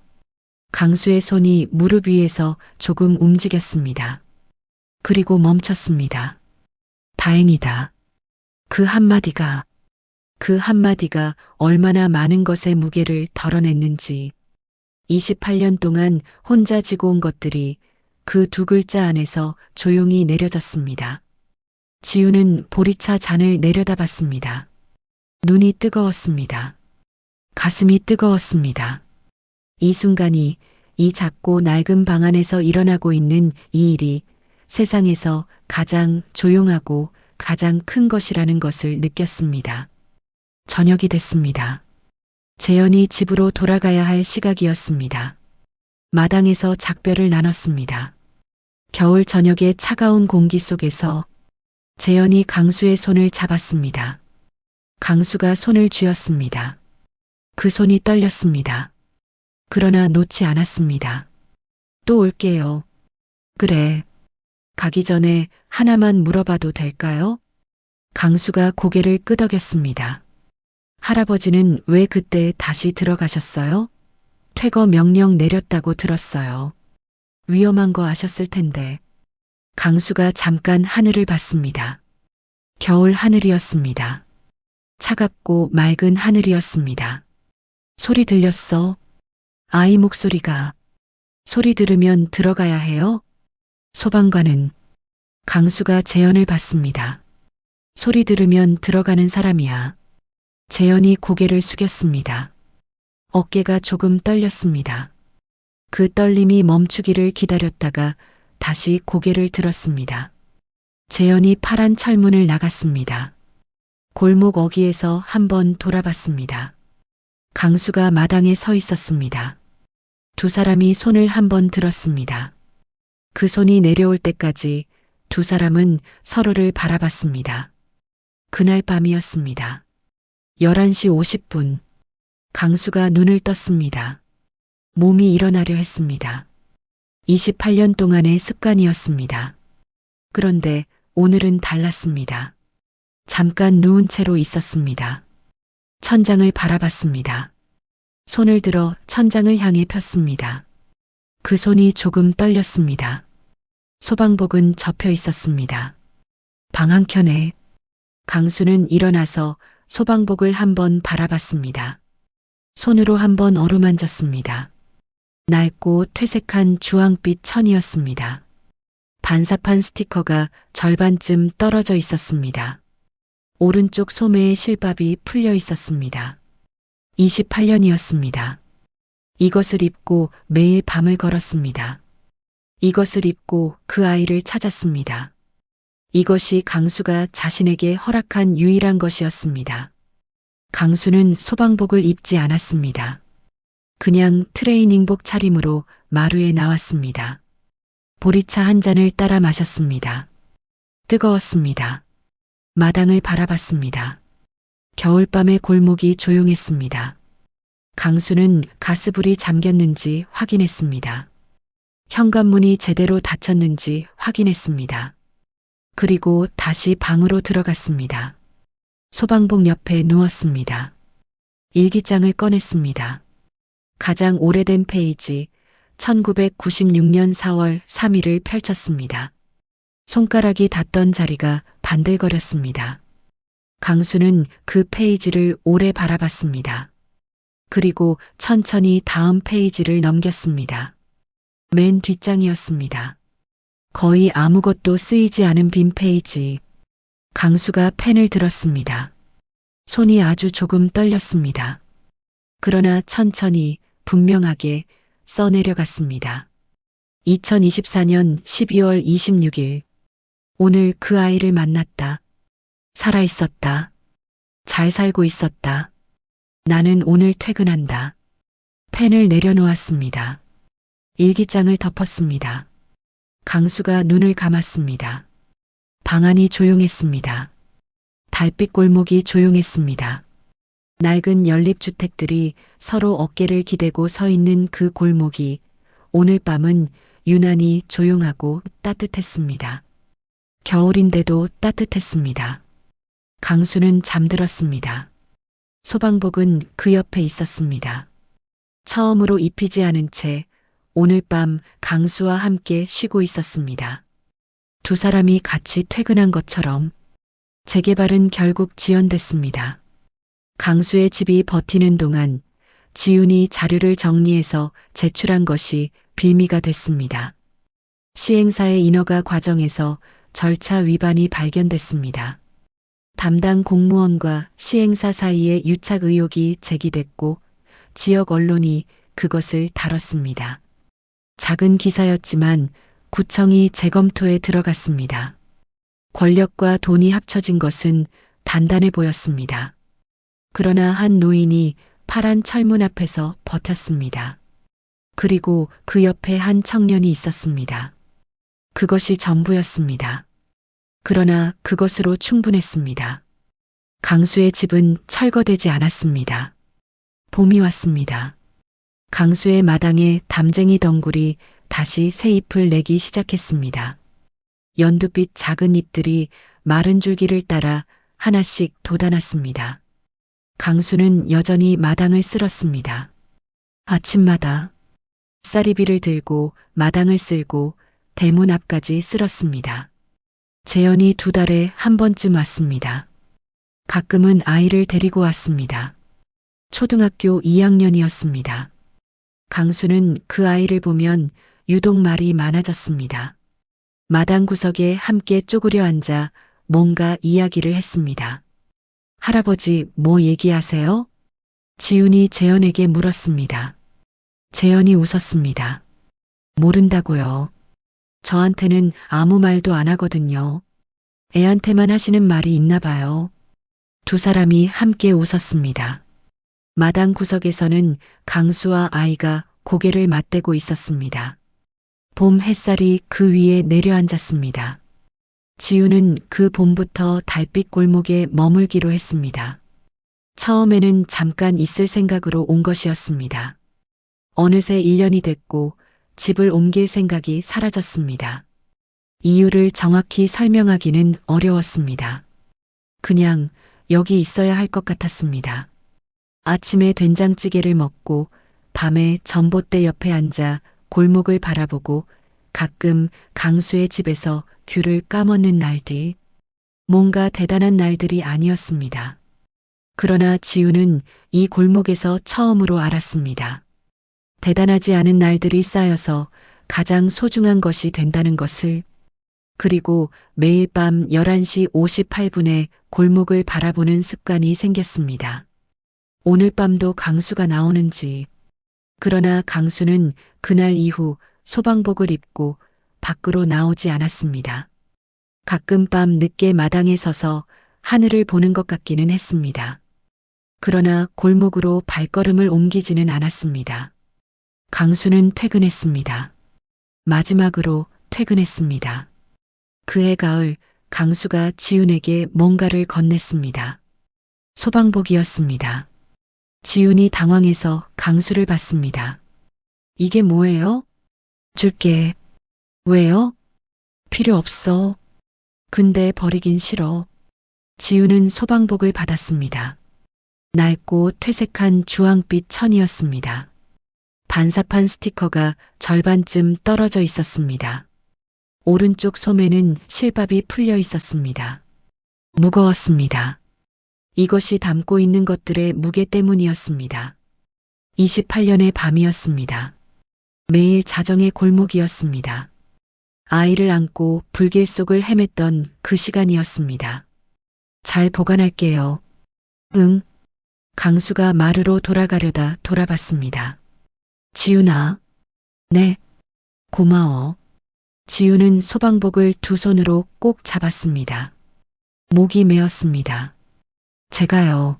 강수의 손이 무릎 위에서 조금 움직였습니다. 그리고 멈췄습니다. 다행이다. 그 한마디가 얼마나 많은 것의 무게를 덜어냈는지. 28년 동안 혼자 지고 온 것들이 그 두 글자 안에서 조용히 내려졌습니다. 지우는 보리차 잔을 내려다봤습니다. 눈이 뜨거웠습니다. 가슴이 뜨거웠습니다. 이 순간이 이 작고 낡은 방 안에서 일어나고 있는 이 일이 세상에서 가장 조용하고 가장 큰 것이라는 것을 느꼈습니다. 저녁이 됐습니다. 재현이 집으로 돌아가야 할 시각이었습니다. 마당에서 작별을 나눴습니다. 겨울 저녁의 차가운 공기 속에서 재현이 강수의 손을 잡았습니다. 강수가 손을 쥐었습니다. 그 손이 떨렸습니다. 그러나 놓지 않았습니다. 또 올게요. 그래. 가기 전에 하나만 물어봐도 될까요? 강수가 고개를 끄덕였습니다. 할아버지는 왜 그때 다시 들어가셨어요? 퇴거 명령 내렸다고 들었어요. 위험한 거 아셨을 텐데. 강수가 잠깐 하늘을 봤습니다. 겨울 하늘이었습니다. 차갑고 맑은 하늘이었습니다. 소리 들렸어? 아이 목소리가. 소리 들으면 들어가야 해요? 소방관은. 강수가 재현을 봤습니다. 소리 들으면 들어가는 사람이야. 재현이 고개를 숙였습니다. 어깨가 조금 떨렸습니다. 그 떨림이 멈추기를 기다렸다가 다시 고개를 들었습니다. 재현이 파란 철문을 나갔습니다. 골목 어귀에서 한번 돌아봤습니다. 강수가 마당에 서 있었습니다. 두 사람이 손을 한번 들었습니다. 그 손이 내려올 때까지 두 사람은 서로를 바라봤습니다. 그날 밤이었습니다. 11시 50분. 강수가 눈을 떴습니다. 몸이 일어나려 했습니다. 28년 동안의 습관이었습니다. 그런데 오늘은 달랐습니다. 잠깐 누운 채로 있었습니다. 천장을 바라봤습니다. 손을 들어 천장을 향해 폈습니다. 그 손이 조금 떨렸습니다. 소방복은 접혀 있었습니다. 방 한켠에 강수는 일어나서 소방복을 한번 바라봤습니다. 손으로 한번 어루만졌습니다. 낡고 퇴색한 주황빛 천이었습니다. 반사판 스티커가 절반쯤 떨어져 있었습니다. 오른쪽 소매에 실밥이 풀려 있었습니다. 28년이었습니다. 이것을 입고 매일 밤을 걸었습니다. 이것을 입고 그 아이를 찾았습니다. 이것이 강수가 자신에게 허락한 유일한 것이었습니다. 강수는 소방복을 입지 않았습니다. 그냥 트레이닝복 차림으로 마루에 나왔습니다. 보리차 한 잔을 따라 마셨습니다. 뜨거웠습니다. 마당을 바라봤습니다. 겨울밤의 골목이 조용했습니다. 강수는 가스불이 잠겼는지 확인했습니다. 현관문이 제대로 닫혔는지 확인했습니다. 그리고 다시 방으로 들어갔습니다. 소방복 옆에 누웠습니다. 일기장을 꺼냈습니다. 가장 오래된 페이지 1996년 4월 3일을 펼쳤습니다. 손가락이 닿던 자리가 반들거렸습니다. 강수는 그 페이지를 오래 바라봤습니다. 그리고 천천히 다음 페이지를 넘겼습니다. 맨 뒷장이었습니다. 거의 아무것도 쓰이지 않은 빈 페이지. 강수가 펜을 들었습니다. 손이 아주 조금 떨렸습니다. 그러나 천천히 분명하게 써내려갔습니다. 2024년 12월 26일. 오늘 그 아이를 만났다. 살아있었다. 잘 살고 있었다. 나는 오늘 퇴근한다. 펜을 내려놓았습니다. 일기장을 덮었습니다. 강수가 눈을 감았습니다. 방 안이 조용했습니다. 달빛 골목이 조용했습니다. 낡은 연립주택들이 서로 어깨를 기대고 서 있는 그 골목이 오늘 밤은 유난히 조용하고 따뜻했습니다. 겨울인데도 따뜻했습니다. 강수는 잠들었습니다. 소방복은 그 옆에 있었습니다. 처음으로 입히지 않은 채 오늘 밤 강수와 함께 쉬고 있었습니다. 두 사람이 같이 퇴근한 것처럼 재개발은 결국 지연됐습니다. 강수의 집이 버티는 동안 지훈이 자료를 정리해서 제출한 것이 빌미가 됐습니다. 시행사의 인허가 과정에서 절차 위반이 발견됐습니다. 담당 공무원과 시행사 사이에 유착 의혹이 제기됐고 지역 언론이 그것을 다뤘습니다. 작은 기사였지만 구청이 재검토에 들어갔습니다. 권력과 돈이 합쳐진 것은 단단해 보였습니다. 그러나 한 노인이 파란 철문 앞에서 버텼습니다. 그리고 그 옆에 한 청년이 있었습니다. 그것이 전부였습니다. 그러나 그것으로 충분했습니다. 강수의 집은 철거되지 않았습니다. 봄이 왔습니다. 강수의 마당에 담쟁이 덩굴이 다시 새 잎을 내기 시작했습니다. 연두빛 작은 잎들이 마른 줄기를 따라 하나씩 돋아났습니다. 강수는 여전히 마당을 쓸었습니다. 아침마다 쌀이비를 들고 마당을 쓸고 대문 앞까지 쓸었습니다. 재현이 2달에 한 번쯤 왔습니다. 가끔은 아이를 데리고 왔습니다. 초등학교 2학년이었습니다. 강수는 그 아이를 보면 유독 말이 많아졌습니다. 마당 구석에 함께 쪼그려 앉아 뭔가 이야기를 했습니다. 할아버지, 뭐 얘기하세요? 지훈이 재현에게 물었습니다. 재현이 웃었습니다. 모른다고요. 저한테는 아무 말도 안 하거든요. 애한테만 하시는 말이 있나 봐요. 두 사람이 함께 웃었습니다. 마당 구석에서는 강수와 아이가 고개를 맞대고 있었습니다. 봄 햇살이 그 위에 내려앉았습니다. 지우는 그 봄부터 달빛 골목에 머물기로 했습니다. 처음에는 잠깐 있을 생각으로 온 것이었습니다. 어느새 1년이 됐고 집을 옮길 생각이 사라졌습니다. 이유를 정확히 설명하기는 어려웠습니다. 그냥 여기 있어야 할 것 같았습니다. 아침에 된장찌개를 먹고 밤에 전봇대 옆에 앉아 골목을 바라보고 가끔 강수의 집에서 귤을 까먹는 날들. 뭔가 대단한 날들이 아니었습니다. 그러나 지우는 이 골목에서 처음으로 알았습니다. 대단하지 않은 날들이 쌓여서 가장 소중한 것이 된다는 것을. 그리고 매일 밤 11시 58분에 골목을 바라보는 습관이 생겼습니다. 오늘 밤도 강수가 나오는지. 그러나 강수는 그날 이후 소방복을 입고 밖으로 나오지 않았습니다. 가끔 밤 늦게 마당에 서서 하늘을 보는 것 같기는 했습니다. 그러나 골목으로 발걸음을 옮기지는 않았습니다. 강수는 퇴근했습니다. 마지막으로 퇴근했습니다. 그해 가을 강수가 지훈에게 뭔가를 건넸습니다. 소방복이었습니다. 지훈이 당황해서 강수를 봤습니다. 이게 뭐예요? 줄게. 왜요? 필요 없어. 근데 버리긴 싫어. 지훈은 소방복을 받았습니다. 낡고 퇴색한 주황빛 천이었습니다. 반사판 스티커가 절반쯤 떨어져 있었습니다. 오른쪽 소매는 실밥이 풀려 있었습니다. 무거웠습니다. 이것이 담고 있는 것들의 무게 때문이었습니다. 28년의 밤이었습니다. 매일 자정의 골목이었습니다. 아이를 안고 불길 속을 헤맸던 그 시간이었습니다. 잘 보관할게요. 응. 강수가 마루로 돌아가려다 돌아봤습니다. 지훈아. 네. 고마워. 지훈은 소방복을 두 손으로 꼭 잡았습니다. 목이 메었습니다. 제가요.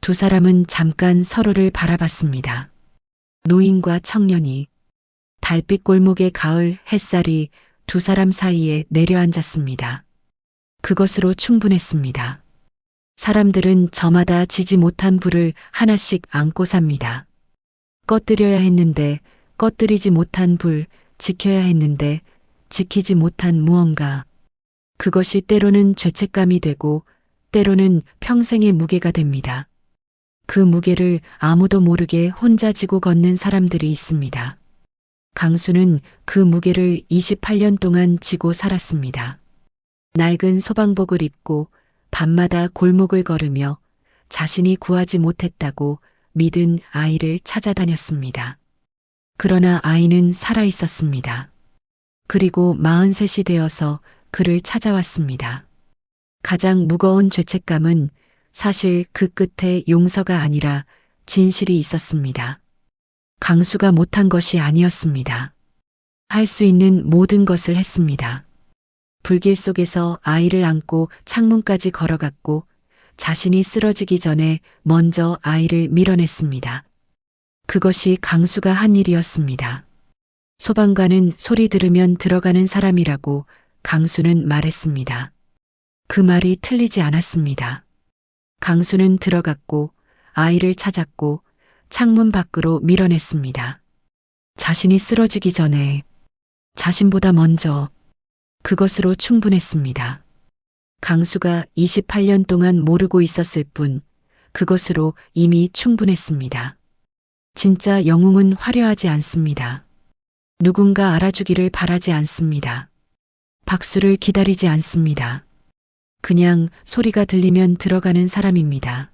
두 사람은 잠깐 서로를 바라봤습니다. 노인과 청년이. 달빛 골목의 가을 햇살이 두 사람 사이에 내려앉았습니다. 그것으로 충분했습니다. 사람들은 저마다 지지 못한 불을 하나씩 안고 삽니다. 꺼뜨려야 했는데 꺼뜨리지 못한 불, 지켜야 했는데 지키지 못한 무언가. 그것이 때로는 죄책감이 되고 때로는 평생의 무게가 됩니다. 그 무게를 아무도 모르게 혼자 지고 걷는 사람들이 있습니다. 강수는 그 무게를 28년 동안 지고 살았습니다. 낡은 소방복을 입고 밤마다 골목을 걸으며 자신이 구하지 못했다고 믿은 아이를 찾아다녔습니다. 그러나 아이는 살아 있었습니다. 그리고 43이 되어서 그를 찾아왔습니다. 가장 무거운 죄책감은 사실 그 끝에 용서가 아니라 진실이 있었습니다. 강수가 못한 것이 아니었습니다. 할 수 있는 모든 것을 했습니다. 불길 속에서 아이를 안고 창문까지 걸어갔고 자신이 쓰러지기 전에 먼저 아이를 밀어냈습니다. 그것이 강수가 한 일이었습니다. 소방관은 소리 들으면 들어가는 사람이라고 강수는 말했습니다. 그 말이 틀리지 않았습니다. 강수는 들어갔고 아이를 찾았고 창문 밖으로 밀어냈습니다. 자신이 쓰러지기 전에 자신보다 먼저 그것으로 충분했습니다. 강수가 28년 동안 모르고 있었을 뿐 그것으로 이미 충분했습니다. 진짜 영웅은 화려하지 않습니다. 누군가 알아주기를 바라지 않습니다. 박수를 기다리지 않습니다. 그냥 소리가 들리면 들어가는 사람입니다.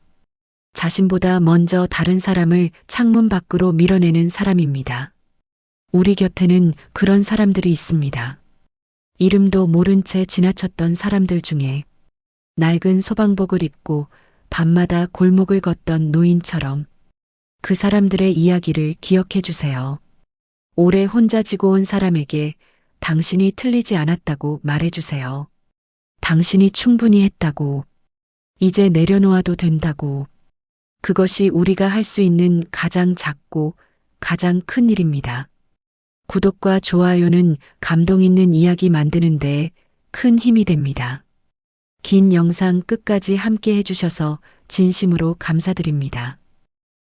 자신보다 먼저 다른 사람을 창문 밖으로 밀어내는 사람입니다. 우리 곁에는 그런 사람들이 있습니다. 이름도 모른 채 지나쳤던 사람들 중에 낡은 소방복을 입고 밤마다 골목을 걷던 노인처럼 그 사람들의 이야기를 기억해 주세요. 오래 혼자 지고 온 사람에게 당신이 틀리지 않았다고 말해 주세요. 당신이 충분히 했다고. 이제 내려놓아도 된다고. 그것이 우리가 할 수 있는 가장 작고 가장 큰 일입니다. 구독과 좋아요는 감동 있는 이야기 만드는 데 큰 힘이 됩니다. 긴 영상 끝까지 함께 해주셔서 진심으로 감사드립니다.